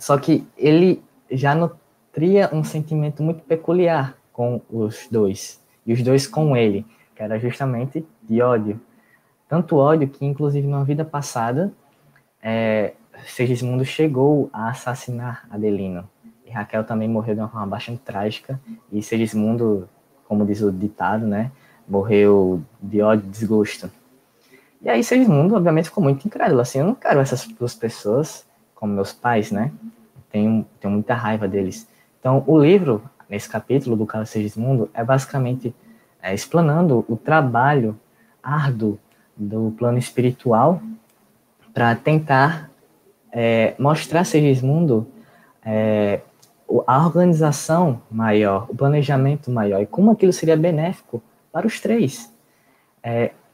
Só que ele já nutria um sentimento muito peculiar com os dois, e os dois com ele, que era justamente de ódio. Tanto ódio que, inclusive, numa vida passada, Segismundo chegou a assassinar Adelino. E Raquel também morreu de uma forma bastante trágica, e Segismundo, como diz o ditado, né, morreu de ódio e desgosto. E aí Segismundo, obviamente, ficou muito incrédulo, assim, eu não quero essas duas pessoas como meus pais, né? Tenho muita raiva deles. Então, o livro, nesse capítulo do Carlos Segismundo, é basicamente explanando o trabalho árduo do plano espiritual para tentar mostrar a Segismundo a organização maior, o planejamento maior, e como aquilo seria benéfico para os três.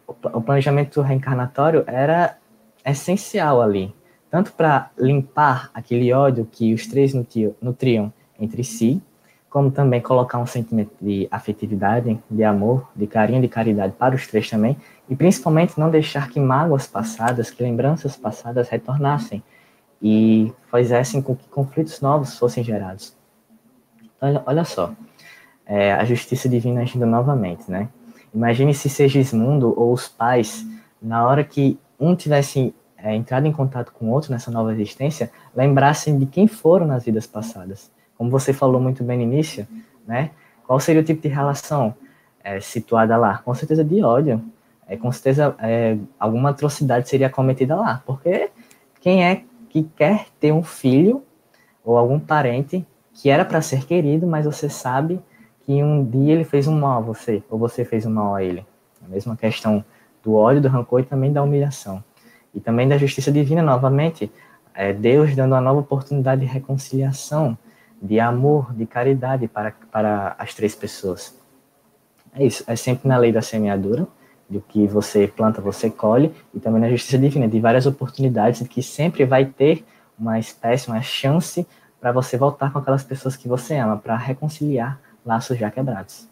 O planejamento reencarnatório era essencial ali, tanto para limpar aquele ódio que os três nutriam entre si, como também colocar um sentimento de afetividade, de amor, de carinho, de caridade para os três também, e principalmente não deixar que mágoas passadas, que lembranças passadas retornassem e fizessem com que conflitos novos fossem gerados. Então, olha só, a justiça divina agindo novamente, né? Imagine se Segismundo ou os pais, na hora que um tivesse entrado em contato com o outro nessa nova existência, lembrassem de quem foram nas vidas passadas. Como você falou muito bem no início, né? Qual seria o tipo de relação situada lá? Com certeza de ódio. Com certeza alguma atrocidade seria cometida lá. Porque quem é que quer ter um filho ou algum parente que era para ser querido, mas você sabe que um dia ele fez um mal a você, ou você fez um mal a ele. A mesma questão do ódio, do rancor e também da humilhação. E também da justiça divina, novamente, Deus dando uma nova oportunidade de reconciliação, de amor, de caridade para as três pessoas. É isso, é sempre na lei da semeadura, do que você planta, você colhe, e também na justiça divina, de várias oportunidades, de que sempre vai ter uma espécie, uma chance para você voltar com aquelas pessoas que você ama, para reconciliar laços já quebrados.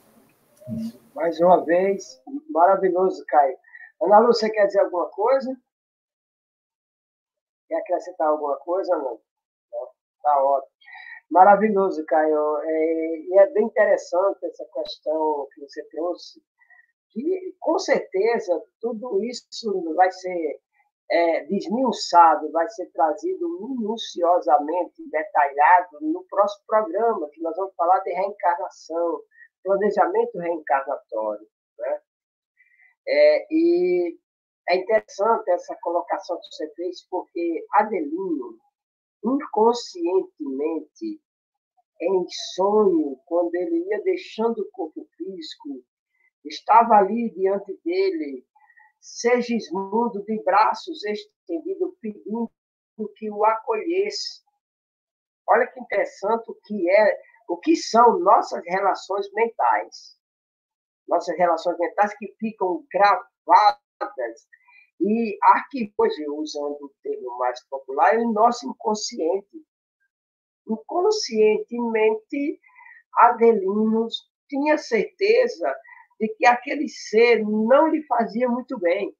Isso. Mais uma vez, maravilhoso, Caio. Ana Lu, você quer dizer alguma coisa? Quer acrescentar alguma coisa, não? Tá ótimo. Maravilhoso, Caio. E é bem interessante essa questão que você trouxe, que com certeza tudo isso vai ser desmiuçado, vai ser trazido minuciosamente, detalhado no próximo programa, que nós vamos falar de reencarnação, planejamento reencarnatório. Né? E é interessante essa colocação que você fez, porque Adelino, inconscientemente, em sonho, quando ele ia deixando o corpo físico, estava ali diante dele Segismundo de braços estendidos, pedindo que o acolhesse. Olha que interessante o que são nossas relações mentais. Nossas relações mentais que ficam gravadas e arquivadas, usando o termo mais popular, em nosso inconsciente. Inconscientemente, Adelino tinha certeza de que aquele ser não lhe fazia muito bem.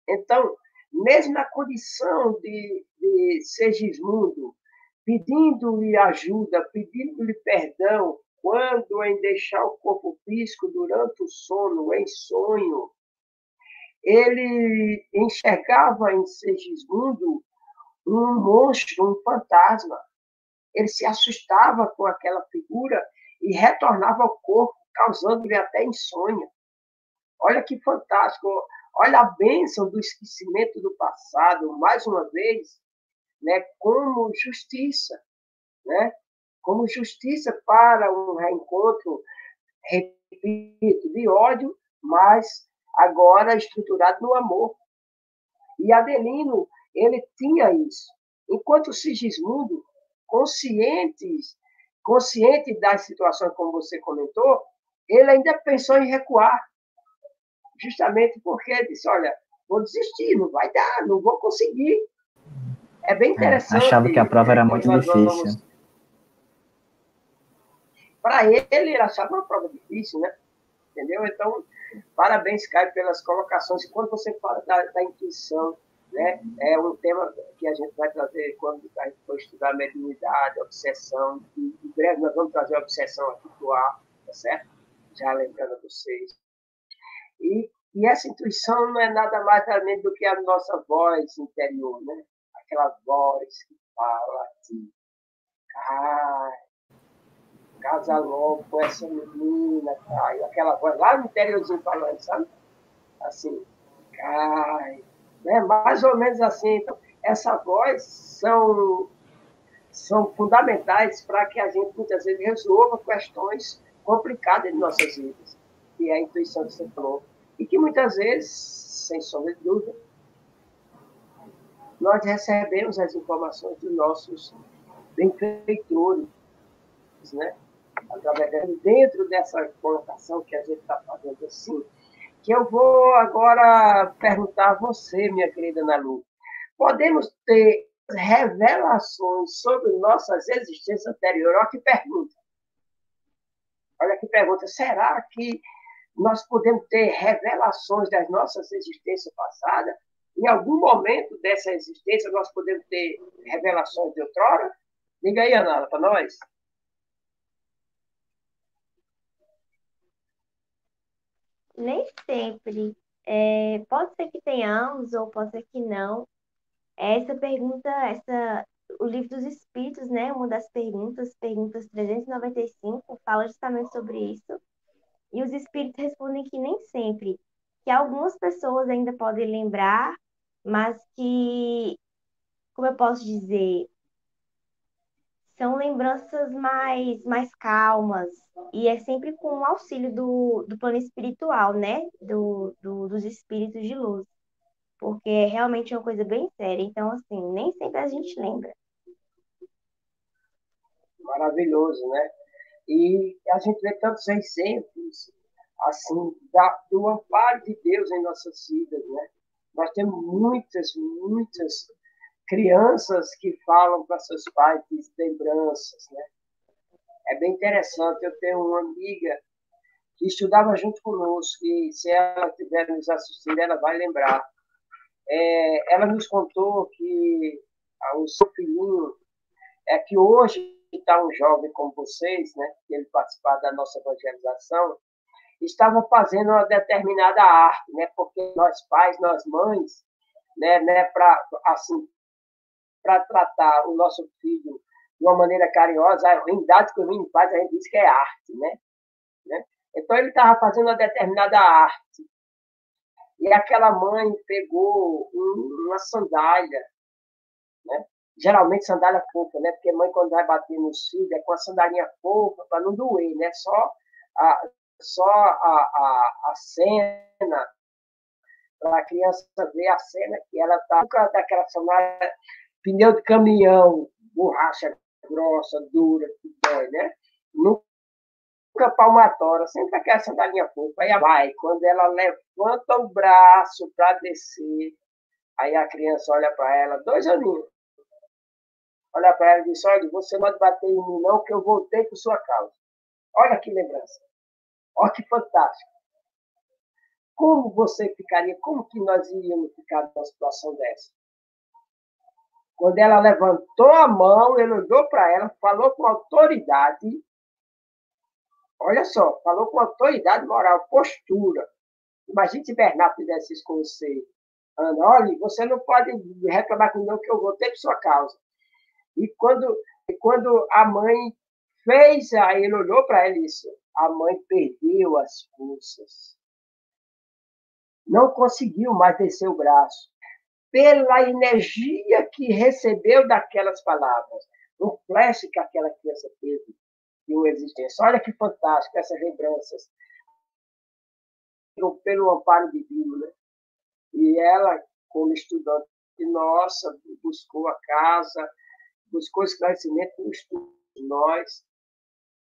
Então, mesmo na condição de Segismundo, pedindo-lhe ajuda, pedindo-lhe perdão, quando em deixar o corpo físico durante o sono, em sonho, ele enxergava em Segismundo um monstro, um fantasma. Ele se assustava com aquela figura e retornava ao corpo, causando-lhe até insônia. Olha que fantástico. Olha a bênção do esquecimento do passado, mais uma vez, né, como justiça. Né? Como justiça para um reencontro, repito, de ódio, mas agora estruturado no amor. E Adelino, ele tinha isso. Enquanto Sigismundo, consciente das situações, como você comentou, ele ainda pensou em recuar, justamente porque ele disse, olha, vou desistir, não vai dar, não vou conseguir. É bem interessante.
Achava que a prova era muito difícil.
Para ele achava uma prova difícil, né? Entendeu? Então, parabéns, Caio, pelas colocações. E quando você fala da intuição, né? É um tema que a gente vai trazer quando a gente for estudar mediunidade, obsessão. E, em breve nós vamos trazer a obsessão aqui para o ar, tá certo? Já lembrando a vocês. E essa intuição não é nada mais nada menos do que a nossa voz interior, né? Aquela voz que fala assim, ai, casa logo com essa menina, Caio. Aquela voz lá no interiorzinho falando, sabe? Assim, Caio. Né? Mais ou menos assim. Então, essa voz são fundamentais para que a gente, muitas vezes, resolva questões complicadas de nossas vidas, que é a intuição que você falou. E que, muitas vezes, sem sombra de dúvida, nós recebemos as informações dos nossos benfeitores, né? Através dentro dessa colocação que a gente está fazendo assim, que eu vou agora perguntar a você, minha querida Ana Lu. Podemos ter revelações sobre nossas existências anteriores? Olha que pergunta. Olha que pergunta. Será que nós podemos ter revelações das nossas existências passadas? Em algum momento dessa existência, nós podemos ter revelações de outrora? Diga aí, Ana, para nós.
Nem sempre. Pode ser que tenhamos, ou pode ser que não. Essa pergunta, o livro dos Espíritos, né? Uma das perguntas 395, fala justamente sobre isso. E os Espíritos respondem que nem sempre. Que algumas pessoas ainda podem lembrar, mas que, como eu posso dizer, são lembranças mais calmas. E é sempre com o auxílio do plano espiritual, né? Dos espíritos de luz. Porque é realmente uma coisa bem séria. Então, assim, nem sempre a gente lembra.
Maravilhoso, né? E a gente vê tantos exemplos assim do amparo de Deus em nossas vidas, né? Nós temos muitas crianças que falam para seus pais de lembranças, né? É bem interessante. Eu tenho uma amiga que estudava junto conosco e se ela estiver nos assistindo, ela vai lembrar. Ela nos contou que o seu filhinho é que hoje está um jovem como vocês, né? Que ele participar da nossa evangelização, estavam fazendo uma determinada arte, né? Porque nós pais, nós mães, né, para assim, para tratar o nosso filho de uma maneira carinhosa, a ruindade que o menino faz, a gente diz que é arte, né? Então ele estava fazendo uma determinada arte e aquela mãe pegou uma sandália, né? Geralmente sandália fofa, né? Porque mãe quando vai bater nos filhos é com a sandalinha fofa para não doer, né? A, a cena, para a criança ver a cena que ela está daquela sandália, pneu de caminhão, borracha grossa, dura, que dói, né? Nunca palmatória, sempre aquela sandalinha fofa. Aí vai, quando ela levanta o braço para descer, aí a criança olha para ela, 2 aninhos, olha para ela e diz: olha, você não pode bater em mim, não, que eu voltei por sua causa. Olha que lembrança. Olha que fantástico. Como você ficaria, como que nós iríamos ficar numa situação dessa? Quando ela levantou a mão, ele olhou para ela, falou com autoridade, olha só, falou com autoridade moral, postura. Imagine se Bernardo fizesse isso com você. Ana, olha, você não pode reclamar comigo que eu votei por sua causa. E quando a mãe fez, aí ele olhou para ela e disse, a mãe perdeu as forças. Não conseguiu mais descer o braço. Pela energia que recebeu daquelas palavras. O flash que aquela criança teve de uma existência. Olha que fantástico essas lembranças. Pelo amparo divino, né? E ela, como estudante nossa, buscou a casa, buscou esclarecimento no estudo de nós,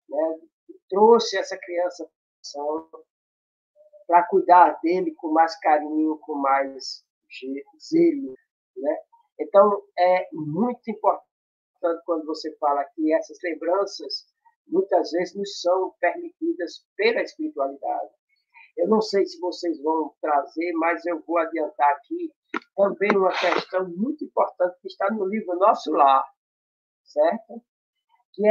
né? Trouxe essa criança para cuidar dele com mais carinho, com mais zelo, né? Então, é muito importante quando você fala que essas lembranças muitas vezes nos são permitidas pela espiritualidade. Eu não sei se vocês vão trazer, mas eu vou adiantar aqui também uma questão muito importante que está no livro Nosso Lar, certo? Que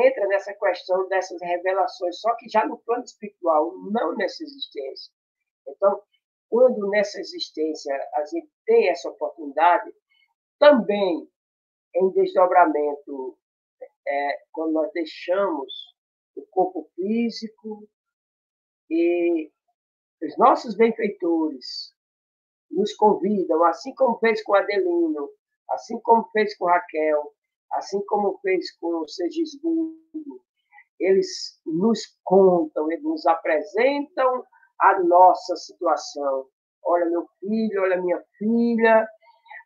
entra nessa questão dessas revelações, só que já no plano espiritual, não nessa existência. Então, quando nessa existência a gente tem essa oportunidade, também em desdobramento, quando nós deixamos o corpo físico e os nossos benfeitores nos convidam, assim como fez com Adelino, assim como fez com Raquel, assim como fez com o Segismundo, eles nos contam, eles nos apresentam a nossa situação. Olha, meu filho, olha, minha filha,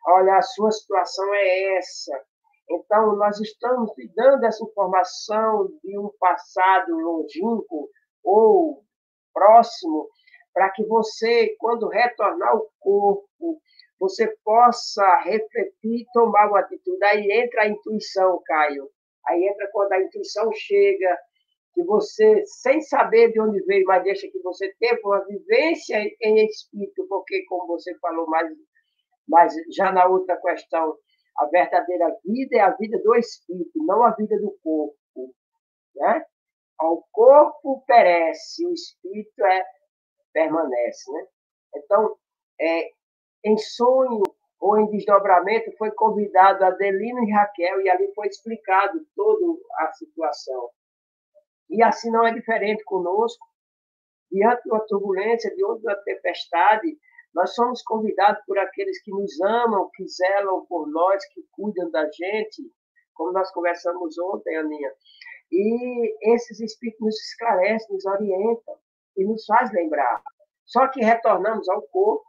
olha, a sua situação é essa. Então, nós estamos te dando essa informação de um passado longínquo ou próximo, para que você, quando retornar ao corpo, você possa refletir e tomar uma atitude. Aí entra a intuição, Caio. Aí entra quando a intuição chega, que você, sem saber de onde veio, mas deixa que você teve uma vivência em espírito, porque, como você falou, mas já na outra questão, a verdadeira vida é a vida do espírito, não a vida do corpo, né? O corpo perece, o espírito permanece, né? Então, em sonho ou em desdobramento, foi convidado Adelino e Raquel, e ali foi explicado toda a situação. E assim não é diferente conosco. Diante de uma turbulência, diante de uma tempestade, nós somos convidados por aqueles que nos amam, que zelam por nós, que cuidam da gente, como nós conversamos ontem, Aninha. E esses espíritos nos esclarecem, nos orientam e nos faz lembrar. Só que retornamos ao corpo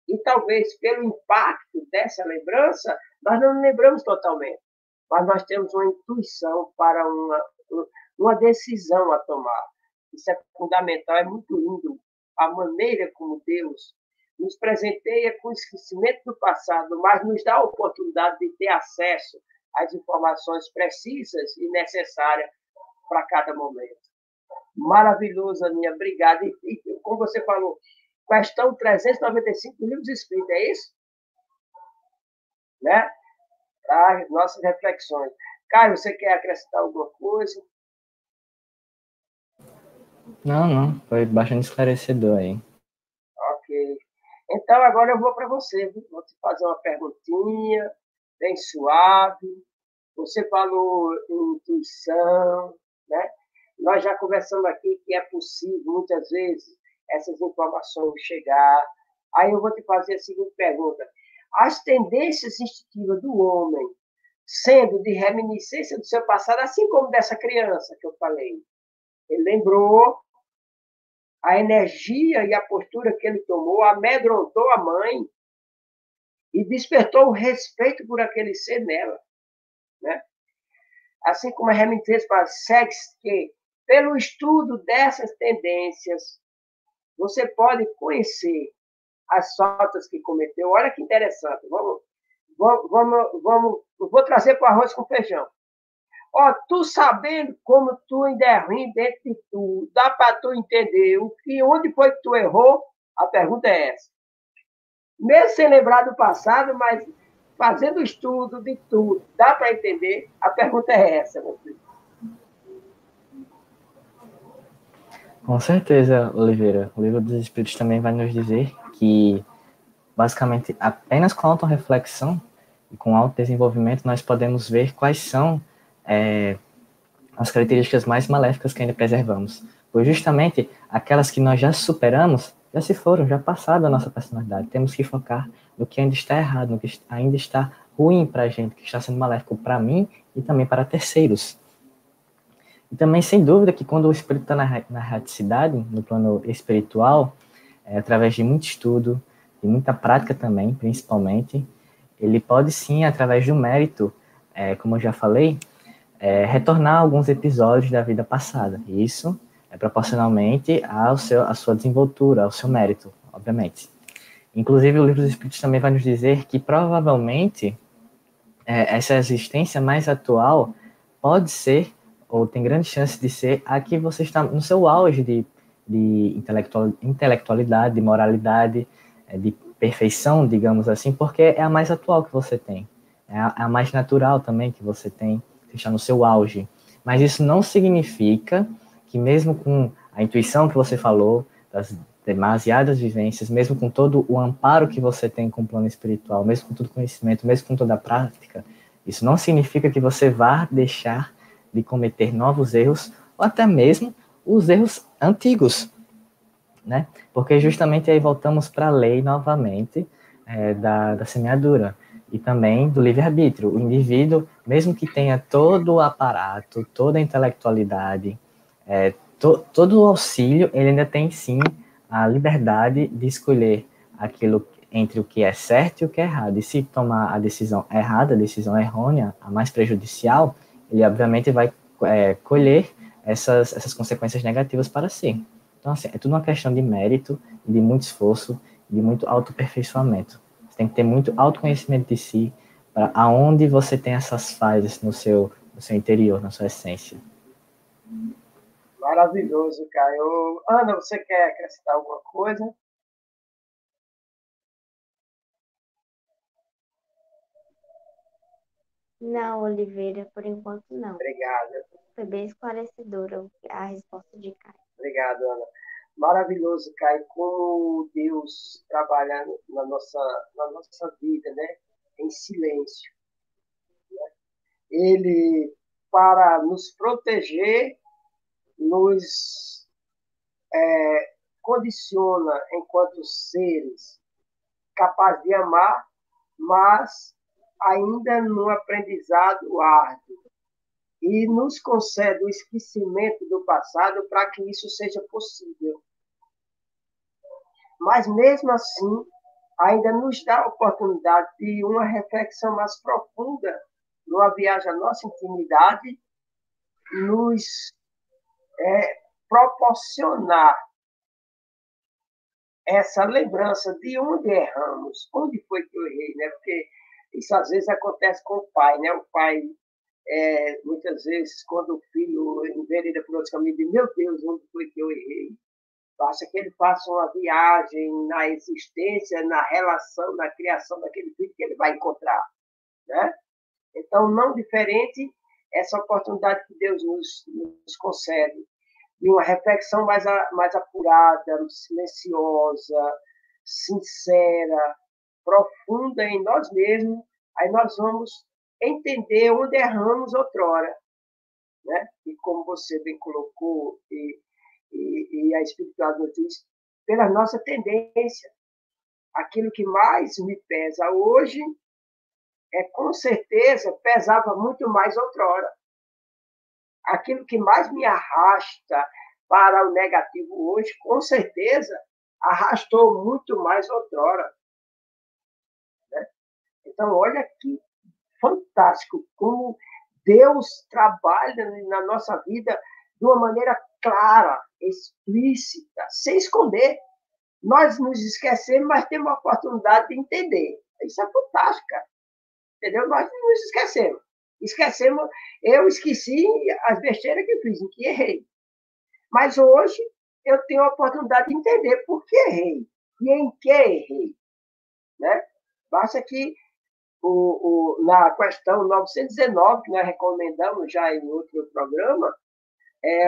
e talvez pelo impacto dessa lembrança, nós não lembramos totalmente, mas nós temos uma intuição para uma decisão a tomar. Isso é fundamental, é muito lindo a maneira como Deus nos presenteia com o esquecimento do passado, mas nos dá a oportunidade de ter acesso às informações precisas e necessárias para cada momento. Maravilhoso, Aninha, obrigada. E como você falou, questão 395 do Livro dos Espíritos, é isso? Né? As nossas reflexões. Caio, você quer acrescentar alguma coisa?
Não, foi bastante esclarecedor aí.
Ok. Então, agora eu vou para você. Vou te fazer uma perguntinha, bem suave. Você falou em intuição, né? Nós já conversamos aqui que é possível, muitas vezes, essas informações chegar. Aí eu vou te fazer a seguinte pergunta. As tendências instintivas do homem, sendo de reminiscência do seu passado, assim como dessa criança que eu falei, ele lembrou a energia e a postura que ele tomou, amedrontou a mãe e despertou o respeito por aquele ser nela, né? Assim como a reminiscência para sexo, que pelo estudo dessas tendências, você pode conhecer as faltas que cometeu. Olha que interessante. Vou trazer para o arroz com feijão. Ó, tu sabendo como tu ainda é ruim dentro de tu, dá para tu entender onde foi que tu errou? A pergunta é essa. Mesmo sem lembrar do passado, mas fazendo estudo de tudo, dá para entender? A pergunta é essa, meu filho.
Com certeza, Oliveira. O Livro dos Espíritos também vai nos dizer que, basicamente, apenas com autorreflexão e com autodesenvolvimento, nós podemos ver quais são as características mais maléficas que ainda preservamos. Pois justamente aquelas que nós já superamos, já se foram, já passaram da nossa personalidade. Temos que focar no que ainda está errado, no que ainda está ruim para a gente, que está sendo maléfico para mim e também para terceiros. E também, sem dúvida, que quando o espírito está na erraticidade, no plano espiritual, através de muito estudo, de muita prática também, principalmente, ele pode sim, através do mérito, como eu já falei, retornar a alguns episódios da vida passada. Isso é proporcionalmente à sua desenvoltura, ao seu mérito, obviamente. Inclusive, o Livro dos Espíritos também vai nos dizer que, provavelmente, essa existência mais atual pode ser, ou tem grande chance de ser, a que você está no seu auge de intelectualidade, de moralidade, de perfeição, digamos assim, porque é a mais atual que você tem. É a mais natural também que você tem, que está no seu auge. Mas isso não significa que mesmo com a intuição que você falou, das demasiadas vivências, mesmo com todo o amparo que você tem com o plano espiritual, mesmo com todo o conhecimento, mesmo com toda a prática, isso não significa que você vá deixar de cometer novos erros, ou até mesmo os erros antigos, né? Porque justamente aí voltamos para a lei novamente da semeadura e também do livre-arbítrio. O indivíduo, mesmo que tenha todo o aparato, toda a intelectualidade, todo o auxílio, ele ainda tem sim a liberdade de escolher aquilo entre o que é certo e o que é errado. E se tomar a decisão errada, a decisão errônea, a mais prejudicial, ele obviamente vai colher essas consequências negativas para si. Então, assim, é tudo uma questão de mérito, de muito esforço, de muito autoaperfeiçoamento. Você tem que ter muito autoconhecimento de si, para aonde você tem essas fases no seu interior, na sua essência.
Maravilhoso, Caio. Ana, você quer acrescentar alguma coisa?
Não, Oliveira, por enquanto não.
Obrigado.
Foi bem esclarecedora a resposta de Caio.
Obrigado, Ana. Maravilhoso, Caio, como Deus trabalha na nossa vida, né? Em silêncio. Né? Ele, para nos proteger, nos condiciona enquanto seres capazes de amar, mas ainda no aprendizado árduo. E nos concede o esquecimento do passado para que isso seja possível. Mas, mesmo assim, ainda nos dá a oportunidade de uma reflexão mais profunda, numa viagem à nossa intimidade, nos proporcionar essa lembrança de onde erramos, onde foi que eu errei, né? Porque isso às vezes acontece com o pai, né? O pai, muitas vezes, quando o filho envereda por outro caminho, diz, meu Deus, onde foi que eu errei? Basta que ele faça uma viagem na existência, na relação, na criação daquele filho que ele vai encontrar, né? Então, não diferente essa oportunidade que Deus nos concede de uma reflexão mais apurada, silenciosa, sincera, profunda em nós mesmos, aí nós vamos entender onde erramos outrora, né? E como você bem colocou, e a espiritualidade diz, pela nossa tendência. Aquilo que mais me pesa hoje com certeza, pesava muito mais outrora. Aquilo que mais me arrasta para o negativo hoje, com certeza, arrastou muito mais outrora. Né? Então, olha que fantástico como Deus trabalha na nossa vida de uma maneira clara, explícita, sem esconder. Nós nos esquecemos, mas temos a oportunidade de entender. Isso é fantástico, cara. Entendeu? Nós não nos esquecemos. Eu esqueci as besteiras que eu fiz, em que errei. Mas hoje eu tenho a oportunidade de entender por que errei e em que errei. Né? Basta que na questão 919, que nós recomendamos já em outro programa,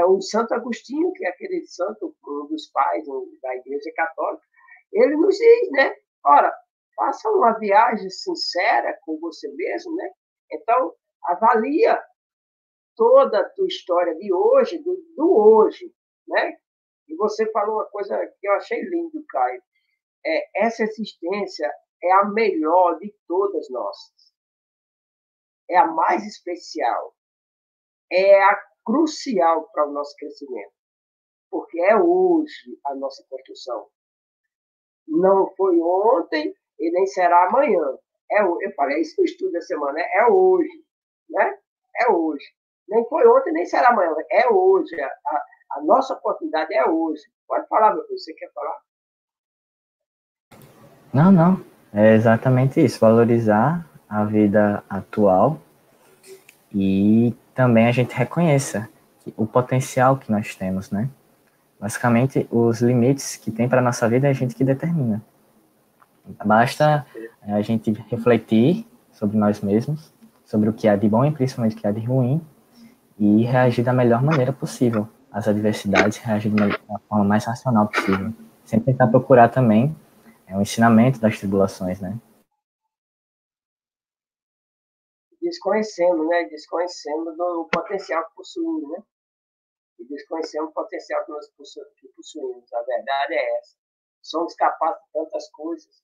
o Santo Agostinho, que é aquele santo, um dos pais da Igreja Católica, ele nos diz, né? Ora, faça uma viagem sincera com você mesmo, né? Então, avalia toda a tua história de hoje, do hoje, né? E você falou uma coisa que eu achei lindo, Caio. Essa existência é a melhor de todas nossas. É a mais especial. É a crucial para o nosso crescimento. Porque é hoje a nossa construção. Não foi ontem e nem será amanhã. Eu falei isso no estudo da semana, é hoje. Né? É hoje. Nem foi ontem, nem será amanhã. É hoje. A nossa oportunidade é hoje. Pode falar, meu filho, você quer falar?
Não. É exatamente isso. Valorizar a vida atual e também a gente reconheça o potencial que nós temos, né? Basicamente, os limites que tem para a nossa vida é a gente que determina. Basta a gente refletir sobre nós mesmos, sobre o que há de bom e principalmente o que há de ruim, e reagir da melhor maneira possível às adversidades, reagir da forma mais racional possível. Sempre tentar procurar também o ensinamento das tribulações, né?
Desconhecendo, né? Desconhecendo do potencial que possuímos, né? E desconhecemos o potencial que nós possuímos. A verdade é essa. Somos capazes de tantas coisas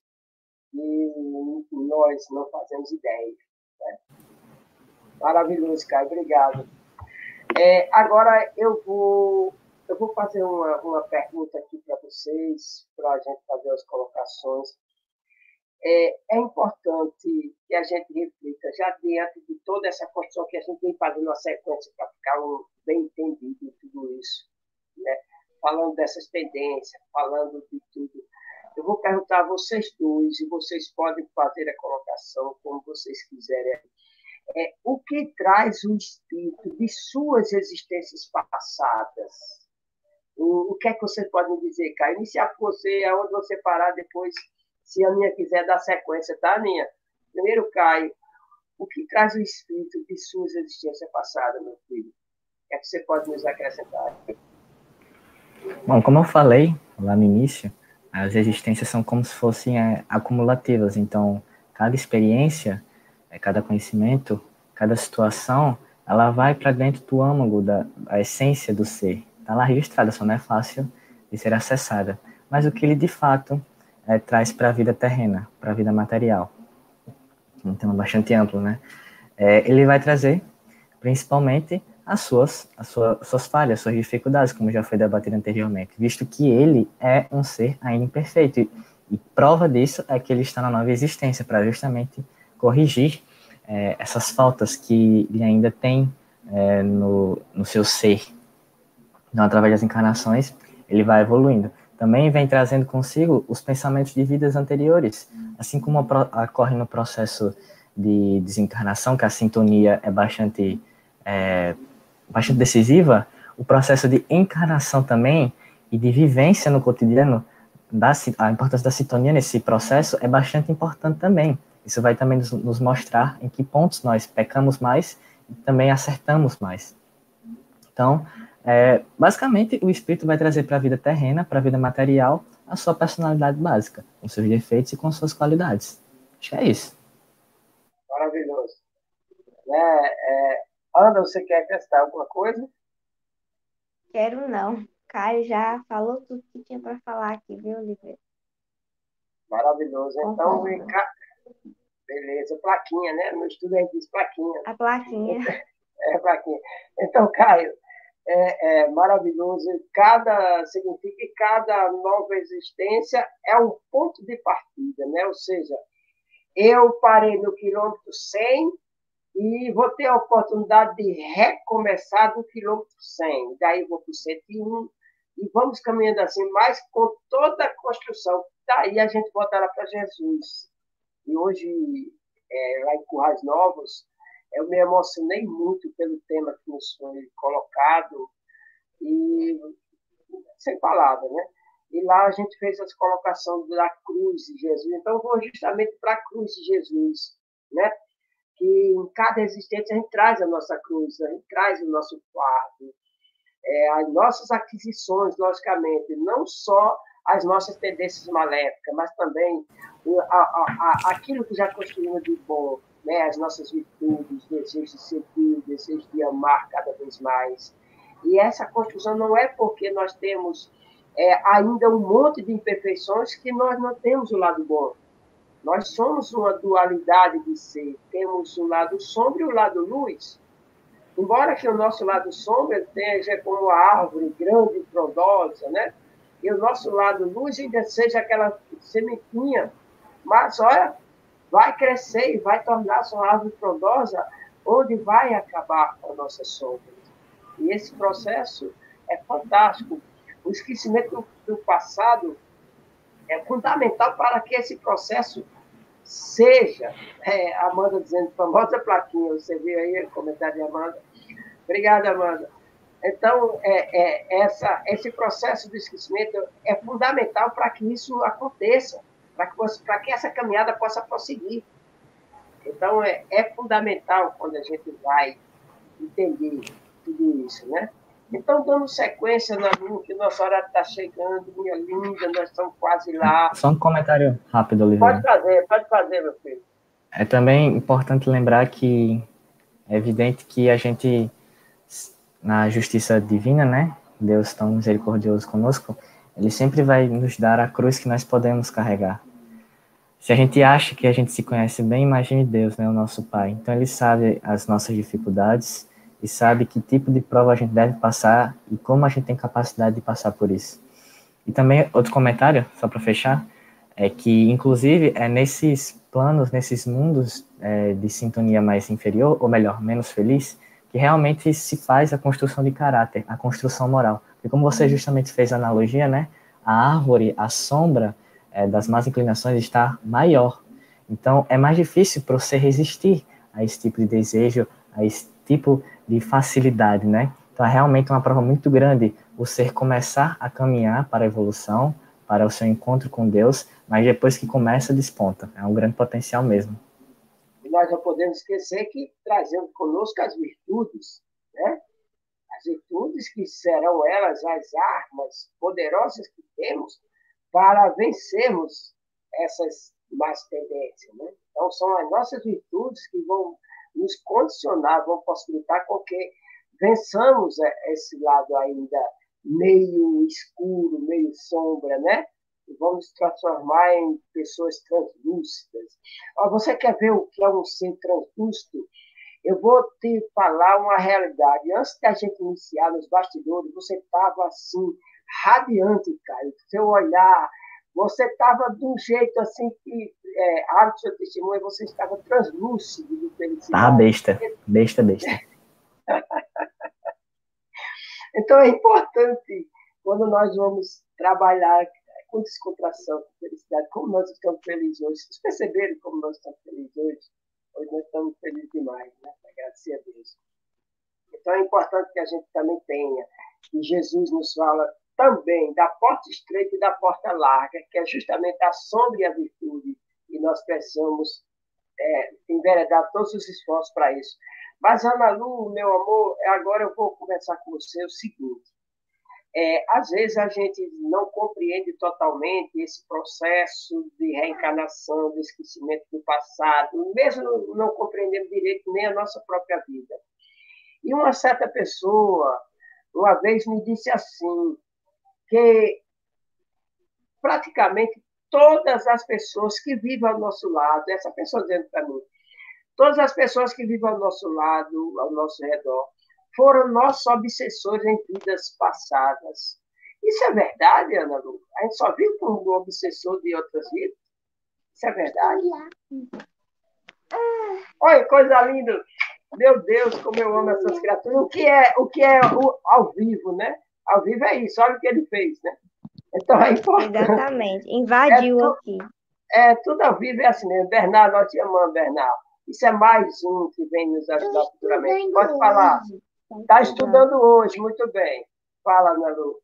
e nós não fazemos ideia. Né? Maravilhoso, Caio. Obrigado. Agora eu vou fazer uma pergunta aqui para vocês, para a gente fazer as colocações. É importante que a gente reflita, já diante de toda essa construção que a gente vem fazendo na sequência, para ficar bem entendido em tudo isso, né? Falando dessas tendências, falando de tudo. Eu vou perguntar a vocês dois, e vocês podem fazer a colocação como vocês quiserem. O que traz o espírito de suas existências passadas? O que é que você pode me dizer, Caio? Iniciar com você, aonde você parar depois, se a Aninha quiser dar sequência, tá, Aninha? Primeiro, Caio, o que traz o espírito de suas existências passadas, meu filho? O que é que você pode nos acrescentar?
Bom, como eu falei lá no início, as existências são como se fossem acumulativas, então cada experiência, cada conhecimento, cada situação, ela vai para dentro do âmago da essência do ser. Está lá registrada, só não é fácil de ser acessada. Mas o que ele de fato traz para a vida terrena, para a vida material. Um tema bastante amplo, né? Ele vai trazer, principalmente, as suas falhas, suas dificuldades, como já foi debatido anteriormente, visto que ele é um ser ainda imperfeito. E prova disso é que ele está na nova existência, para justamente corrigir essas faltas que ele ainda tem no seu ser. Então, através das encarnações, ele vai evoluindo. Também vem trazendo consigo os pensamentos de vidas anteriores, assim como ocorre no processo de desencarnação, que a sintonia é bastante decisiva, o processo de encarnação também e de vivência no cotidiano, a importância da sintonia nesse processo é bastante importante também. Isso vai também nos mostrar em que pontos nós pecamos mais e também acertamos mais. Então, basicamente, o espírito vai trazer para a vida terrena, para a vida material, a sua personalidade básica, com seus defeitos e com suas qualidades. Acho que é isso.
Maravilhoso. Ana, você quer acrescentar alguma coisa?
Quero não. Caio já falou tudo que tinha para falar aqui, viu, Oliveira?
Maravilhoso. Então, beleza, plaquinha, né? No estudo a gente diz plaquinha.
A plaquinha.
Plaquinha. Então, Caio, maravilhoso. Significa que cada nova existência é um ponto de partida, né? Ou seja, eu parei no quilômetro 100 e vou ter a oportunidade de recomeçar do quilômetro 100. Daí vou para o 101 e vamos caminhando assim, mas com toda a construção. Daí a gente voltará para Jesus. E hoje, lá em Currais Novos, eu me emocionei muito pelo tema que nos foi colocado, e sem palavras, né? E lá a gente fez as colocações da cruz de Jesus. Então, eu vou justamente para a cruz de Jesus, né? Que em cada existência a gente traz a nossa cruz, a gente traz o nosso fardo, as nossas aquisições, logicamente, não só as nossas tendências maléficas, mas também aquilo que já construímos de bom, né? As nossas virtudes, desejo de servir, desejo de amar cada vez mais. E essa construção não é porque nós temos ainda um monte de imperfeições que nós não temos o lado bom. Nós somos uma dualidade de ser. Temos o lado sombra e o lado luz. Embora que o nosso lado sombra seja como a árvore grande e frondosa, né? E o nosso lado luz ainda seja aquela sementinha. Mas, olha, vai crescer e vai tornar-se uma árvore frondosa, onde vai acabar a nossa sombra. E esse processo é fantástico. O esquecimento do passado é fundamental para que esse processo seja, Amanda dizendo, famosa plaquinha, você viu aí o comentário de Amanda? Obrigada, Amanda. Então, esse processo do esquecimento é fundamental para que isso aconteça, para que essa caminhada possa prosseguir. Então, é fundamental quando a gente vai entender tudo isso, né? Então, dando sequência, Nalu, que nossa hora está chegando, minha linda, nós estamos quase lá.
Só um comentário rápido, Oliveira.
Pode fazer, meu filho.
É também importante lembrar que é evidente que a gente, na justiça divina, né? Deus tão misericordioso conosco, ele sempre vai nos dar a cruz que nós podemos carregar. Se a gente acha que a gente se conhece bem, imagine Deus, né, o nosso Pai. Então ele sabe as nossas dificuldades e sabe que tipo de prova a gente deve passar e como a gente tem capacidade de passar por isso. E também outro comentário, só para fechar, é que inclusive é nesses planos, nesses mundos de sintonia mais inferior, ou melhor, menos feliz, que realmente se faz a construção de caráter, a construção moral. E como você justamente fez a analogia, né, a árvore, a sombra das más inclinações está maior. Então, é mais difícil para você resistir a esse tipo de desejo, a esse tipo de facilidade, né? Então, é realmente uma prova muito grande o ser começar a caminhar para a evolução, para o seu encontro com Deus, mas depois que começa, desponta. É um grande potencial mesmo.
E nós não podemos esquecer que trazemos conosco as virtudes, né? As virtudes que serão elas as armas poderosas que temos para vencermos essas más tendências, né? Então, são as nossas virtudes que vão nos condicionar, vão possibilitar com que vençamos esse lado ainda meio escuro, meio sombra, né? E vamos transformar em pessoas translúcidas. Você quer ver o que é um ser translúcido? Eu vou te falar uma realidade. Antes da gente iniciar nos bastidores, você estava assim, radiante, Caio. Seu olhar, você estava de um jeito assim que, abre seu testemunho, você estava translúcido de felicidade.
Ah, besta.
Então é importante, quando nós vamos trabalhar com descontração, com felicidade, como nós estamos felizes hoje. Vocês perceberam como nós estamos felizes hoje? Hoje nós estamos felizes demais, né? Agradecer a Deus. Então é importante que a gente também tenha, e Jesus nos fala também da porta estreita e da porta larga, que é justamente a sombra e a virtude, e nós precisamos enveredar todos os esforços para isso. Mas, Ana Lu, meu amor, agora eu vou conversar com você o seguinte. Às vezes a gente não compreende totalmente esse processo de reencarnação, de esquecimento do passado, mesmo não compreendendo direito nem a nossa própria vida. E uma certa pessoa, uma vez, me disse assim, que praticamente todas as pessoas que vivem ao nosso lado, essa pessoa dizendo para mim, todas as pessoas que vivem ao nosso lado, ao nosso redor, foram nossos obsessores em vidas passadas. Isso é verdade, Ana Lu? A gente só vive como um obsessor de outras vidas? Isso é verdade? Olha, coisa linda! Meu Deus, como eu amo essas criaturas. O que é ao vivo, né? Ao vivo é isso, olha o que ele fez, né? Então é importante.
Exatamente. Invadiu aqui.
Tudo ao vivo é assim mesmo. Bernardo, nós te amamos, Bernardo. Isso é mais um que vem nos ajudar futuramente. Pode falar. Está estudando hoje, muito bem. Fala, Ana Lu.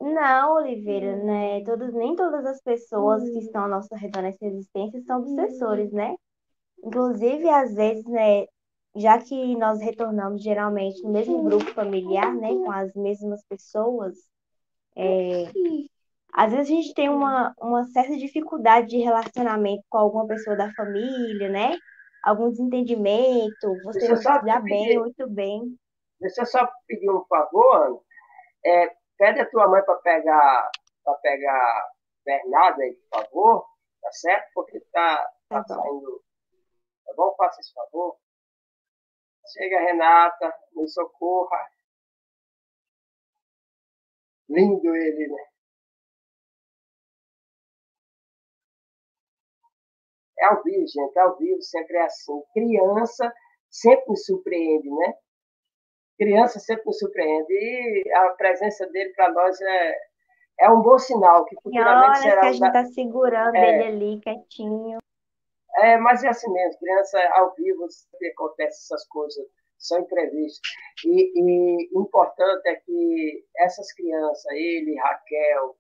Não, Oliveira, né? Nem todas as pessoas que estão ao nosso redor nessa existência são obsessores, né? Inclusive, às vezes, né, já que nós retornamos geralmente no mesmo grupo familiar, né, com as mesmas pessoas, às vezes a gente tem uma certa dificuldade de relacionamento com alguma pessoa da família, né? Algum desentendimento, você não se dá bem, muito bem.
Deixa eu só pedir um favor, Ana. Pede a tua mãe para pegar Bernardo aí, por favor, tá certo? Porque tá saindo. Tá bom? Faça esse favor. Chega, Renata, me socorra. Lindo ele, né? É ao vivo, gente, é ao vivo, sempre é assim. Criança sempre me surpreende, né? Criança sempre nos surpreende. E a presença dele para nós é um bom sinal, que futuramente será...
que a gente está segurando ele ali, quietinho.
Mas é assim mesmo, criança ao vivo, sempre acontece essas coisas. são imprevistos. E importante é que essas crianças, ele, Raquel,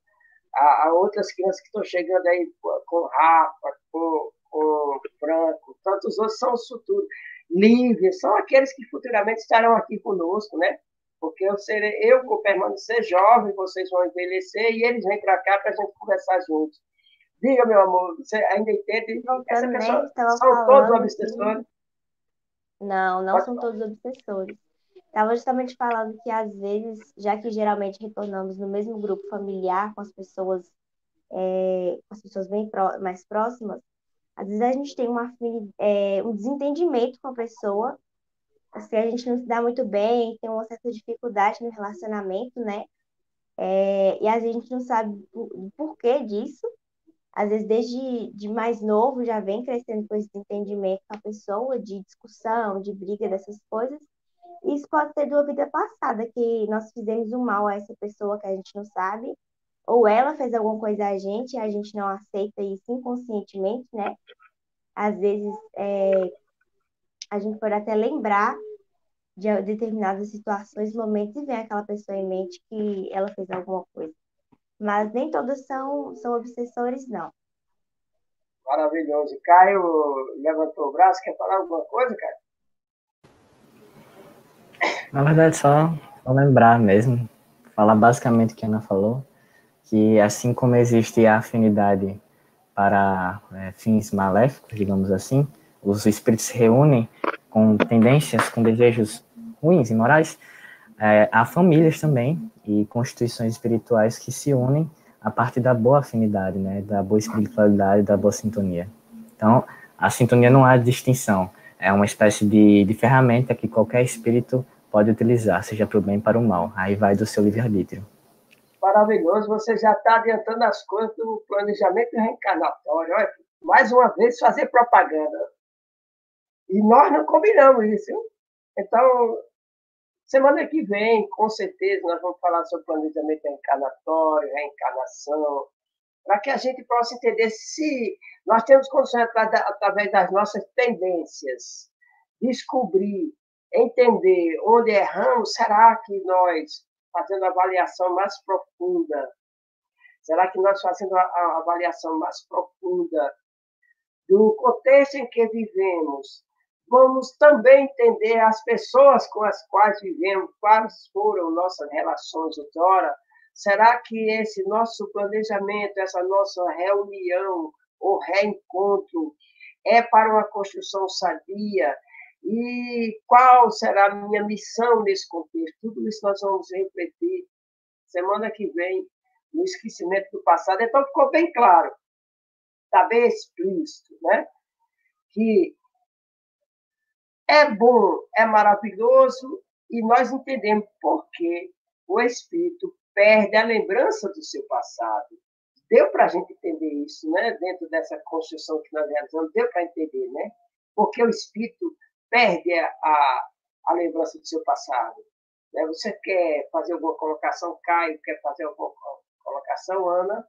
a outras crianças que estão chegando aí com Rafa, com Franco, tantos outros são os futuros. Lívia, são aqueles que futuramente estarão aqui conosco, né? Porque eu vou permanecer jovem, vocês vão envelhecer e eles vêm para cá para a gente conversar juntos. Diga, meu amor, você ainda entende? Essa pessoa são todos obsessores?
Não, não são todos obsessores. Estava justamente falando que, às vezes, já que geralmente retornamos no mesmo grupo familiar, com as pessoas bem mais próximas, às vezes a gente tem um desentendimento com a pessoa, assim, a gente não se dá muito bem, tem uma certa dificuldade no relacionamento, né? E às vezes a gente não sabe o porquê disso. Às vezes, desde de mais novo, já vem crescendo com esse desentendimento com a pessoa, de discussão, de briga, dessas coisas. Isso pode ser de uma vida passada, que nós fizemos um mal a essa pessoa que a gente não sabe, ou ela fez alguma coisa a gente e a gente não aceita isso inconscientemente, né? Às vezes, a gente pode até lembrar de determinadas situações, momentos, e vem aquela pessoa em mente que ela fez alguma coisa. Mas nem todos são obsessores, não.
Maravilhoso. Caio levantou o braço, quer falar alguma coisa, Caio?
Na verdade, só lembrar mesmo, falar basicamente o que a Ana falou, que assim como existe a afinidade para fins maléficos, digamos assim, os espíritos se reúnem com tendências, com desejos ruins e morais, há famílias também e constituições espirituais que se unem a partir da boa afinidade, né, da boa espiritualidade, da boa sintonia. Então, a sintonia não há distinção, é uma espécie de ferramenta que qualquer espírito pode utilizar, seja para o bem ou para o mal, aí vai do seu livre-arbítrio.
Maravilhoso, você já está adiantando as coisas do planejamento reencarnatório. Olha, mais uma vez, fazer propaganda. E nós não combinamos isso, viu? Então, semana que vem, com certeza, nós vamos falar sobre planejamento reencarnatório, reencarnação, para que a gente possa entender se nós temos condições, através das nossas tendências, descobrir, entender onde erramos. Será que nós, fazendo a avaliação mais profunda, será que nós fazendo a avaliação mais profunda do contexto em que vivemos, vamos também entender as pessoas com as quais vivemos, quais foram nossas relações outrora? Será que esse nosso planejamento, essa nossa reunião ou reencontro é para uma construção sadia? E qual será a minha missão nesse contexto? Tudo isso nós vamos refletir semana que vem, no esquecimento do passado. Então, ficou bem claro, está bem explícito, né? Que é bom, é maravilhoso, e nós entendemos por que o espírito perde a lembrança do seu passado. Deu para a gente entender isso, né? Dentro dessa construção que nós realizamos, deu para entender, né? Porque o espírito perde a lembrança do seu passado. Né? Você quer fazer alguma colocação, Caio? Quer fazer alguma colocação, Ana?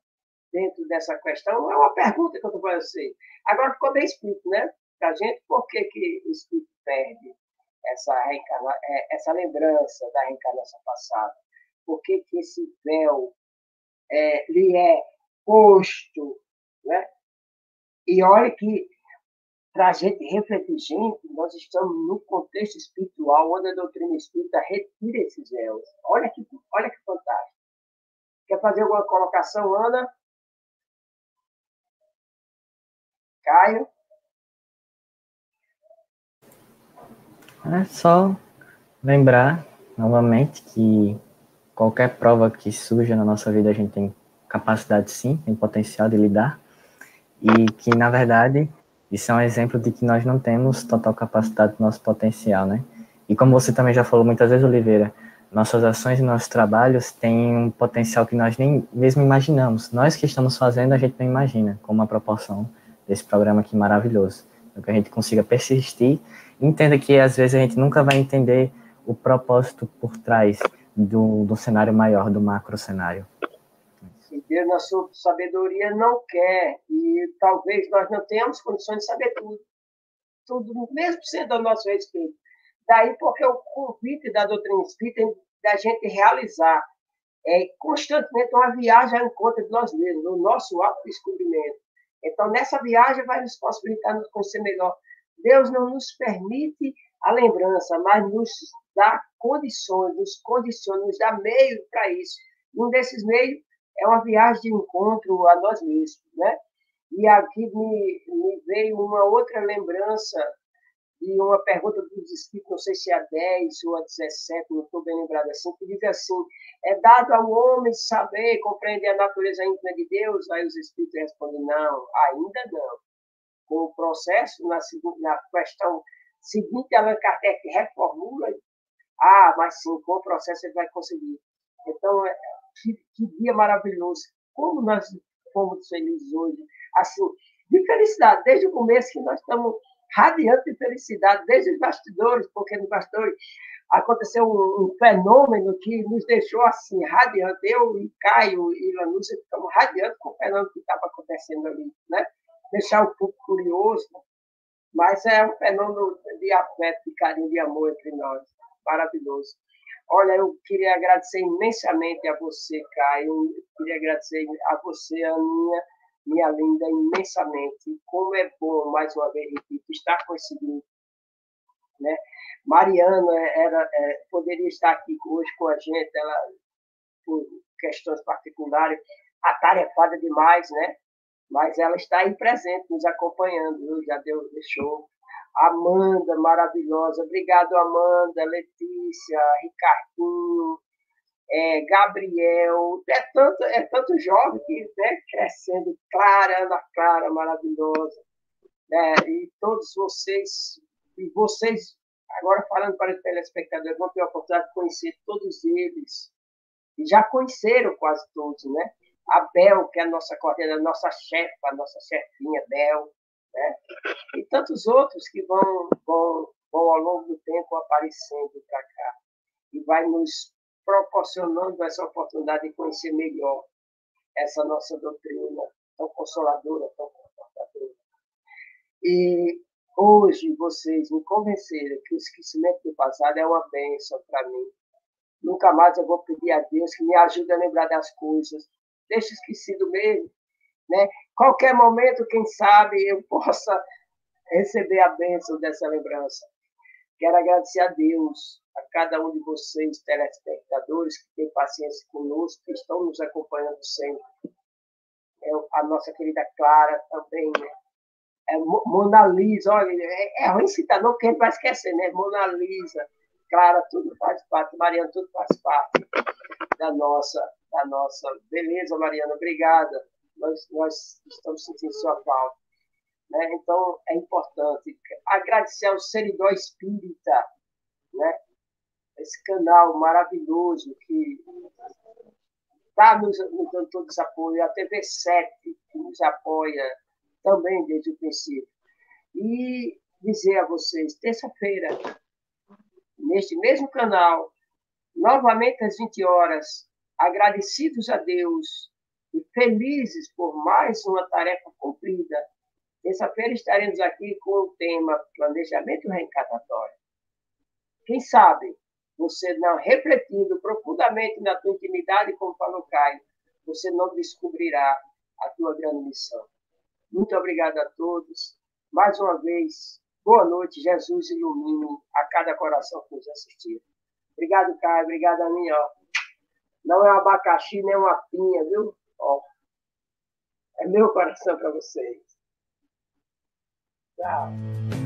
Dentro dessa questão, é uma pergunta que eu estou fazendo a você. Agora ficou bem explícito, né? Para a gente, por que o espírito perde essa lembrança da reencarnação passada? Por que esse véu lhe é posto, né? E olha que, para a gente refletir, gente, nós estamos num contexto espiritual onde a doutrina espírita retira esses véus. Olha que fantástico. Quer fazer alguma colocação, Ana? Caio?
É só lembrar novamente que qualquer prova que surja na nossa vida a gente tem capacidade sim, tem potencial de lidar, e que na verdade isso é um exemplo de que nós não temos total capacidade do nosso potencial, né? E como você também já falou muitas vezes, Oliveira, nossas ações e nossos trabalhos têm um potencial que nós nem mesmo imaginamos. Nós que estamos fazendo, a gente não imagina, como a proporção desse programa aqui maravilhoso. Então, que a gente consiga persistir e entenda que às vezes a gente nunca vai entender o propósito por trás do cenário maior, do macro cenário.
E Deus, na sua sabedoria, não quer, e talvez nós não tenhamos condições de saber tudo, mesmo sendo ao nosso respeito. Daí porque o convite da doutrina espírita é da gente realizar constantemente uma viagem ao encontro de nós mesmos, no nosso autodescobrimento. Então, nessa viagem vai nos possibilitar nos conhecer melhor. Deus não nos permite a lembrança, mas nos dá condições, nos condiciona, nos dá meio para isso. E um desses meios é uma viagem de encontro a nós mesmos, né? E aqui me veio uma outra lembrança de uma pergunta dos Espíritos, não sei se é a 10 ou a 17, não estou bem lembrado assim, que diz assim: é dado ao homem saber, compreender a natureza íntima de Deus? Aí os Espíritos respondem: não, ainda não. Com o processo, na questão seguinte, Allan Kardec reformula: mas sim, com o processo ele vai conseguir. Então, que dia maravilhoso. Como nós fomos felizes hoje. Assim, de felicidade, desde o começo que nós estamos radiantes de felicidade, desde os bastidores, porque no bastidores aconteceu um fenômeno que nos deixou assim, radiante. Eu e Caio e Lanúcia ficamos radiantes com o fenômeno que estava acontecendo ali, né? Deixar o público curioso, mas é um fenômeno de afeto, de carinho, de amor entre nós. Maravilhoso. Olha, eu queria agradecer imensamente a você, Caio, eu queria agradecer a você, Aninha, minha linda, imensamente. Como é bom, mais uma vez, repito, estar com esse grupo, né? Mariana poderia estar aqui hoje com a gente, ela, por questões particulares, atarefada demais, né? Mas ela está aí presente, nos acompanhando, viu? Já deixou. Amanda, maravilhosa. Obrigado, Amanda, Letícia, Ricardinho, Gabriel. É tanto jovem que, né, crescendo. Clara, Ana Clara, maravilhosa. E todos vocês, agora falando para os telespectadores, vão ter a oportunidade de conhecer todos eles. E já conheceram quase todos, né? A Bel, que é a nossa coordenadora, a nossa chefa, a nossa chefinha, Bel, né? E tantos outros que vão ao longo do tempo aparecendo para cá. E vai nos proporcionando essa oportunidade de conhecer melhor essa nossa doutrina tão consoladora, tão confortadora. E hoje vocês me convenceram que o esquecimento do passado é uma bênção para mim. Nunca mais eu vou pedir a Deus que me ajude a lembrar das coisas. Deixa esquecido mesmo, né? Qualquer momento, quem sabe, eu possa receber a bênção dessa lembrança. Quero agradecer a Deus, a cada um de vocês, telespectadores, que têm paciência conosco, que estão nos acompanhando sempre. A nossa querida Clara também, né? Mona Lisa, olha, é ruim citar, não, porque a gente vai esquecer, né? Mona Lisa, Clara, tudo faz parte, Mariana, tudo faz parte da nossa beleza, Mariana, obrigada. Nós estamos sentindo sua falta, né? Então, é importante agradecer ao Seridó Espírita, né? Esse canal maravilhoso que está nos dando todo esse apoio, a TV7, que nos apoia também desde o princípio. E dizer a vocês, terça-feira, neste mesmo canal, novamente às 20 horas, agradecidos a Deus e felizes por mais uma tarefa cumprida, terça-feira estaremos aqui com o tema Planejamento Reencarnatório. Quem sabe, você não refletindo profundamente na tua intimidade, como falou Caio, você não descobrirá a tua grande missão. Muito obrigado a todos. Mais uma vez, boa noite. Jesus ilumine a cada coração que nos assistiu. Obrigado, Caio. Obrigado, Aninha. Não é um abacaxi, nem uma pinha, viu? É meu coração para vocês. Tchau.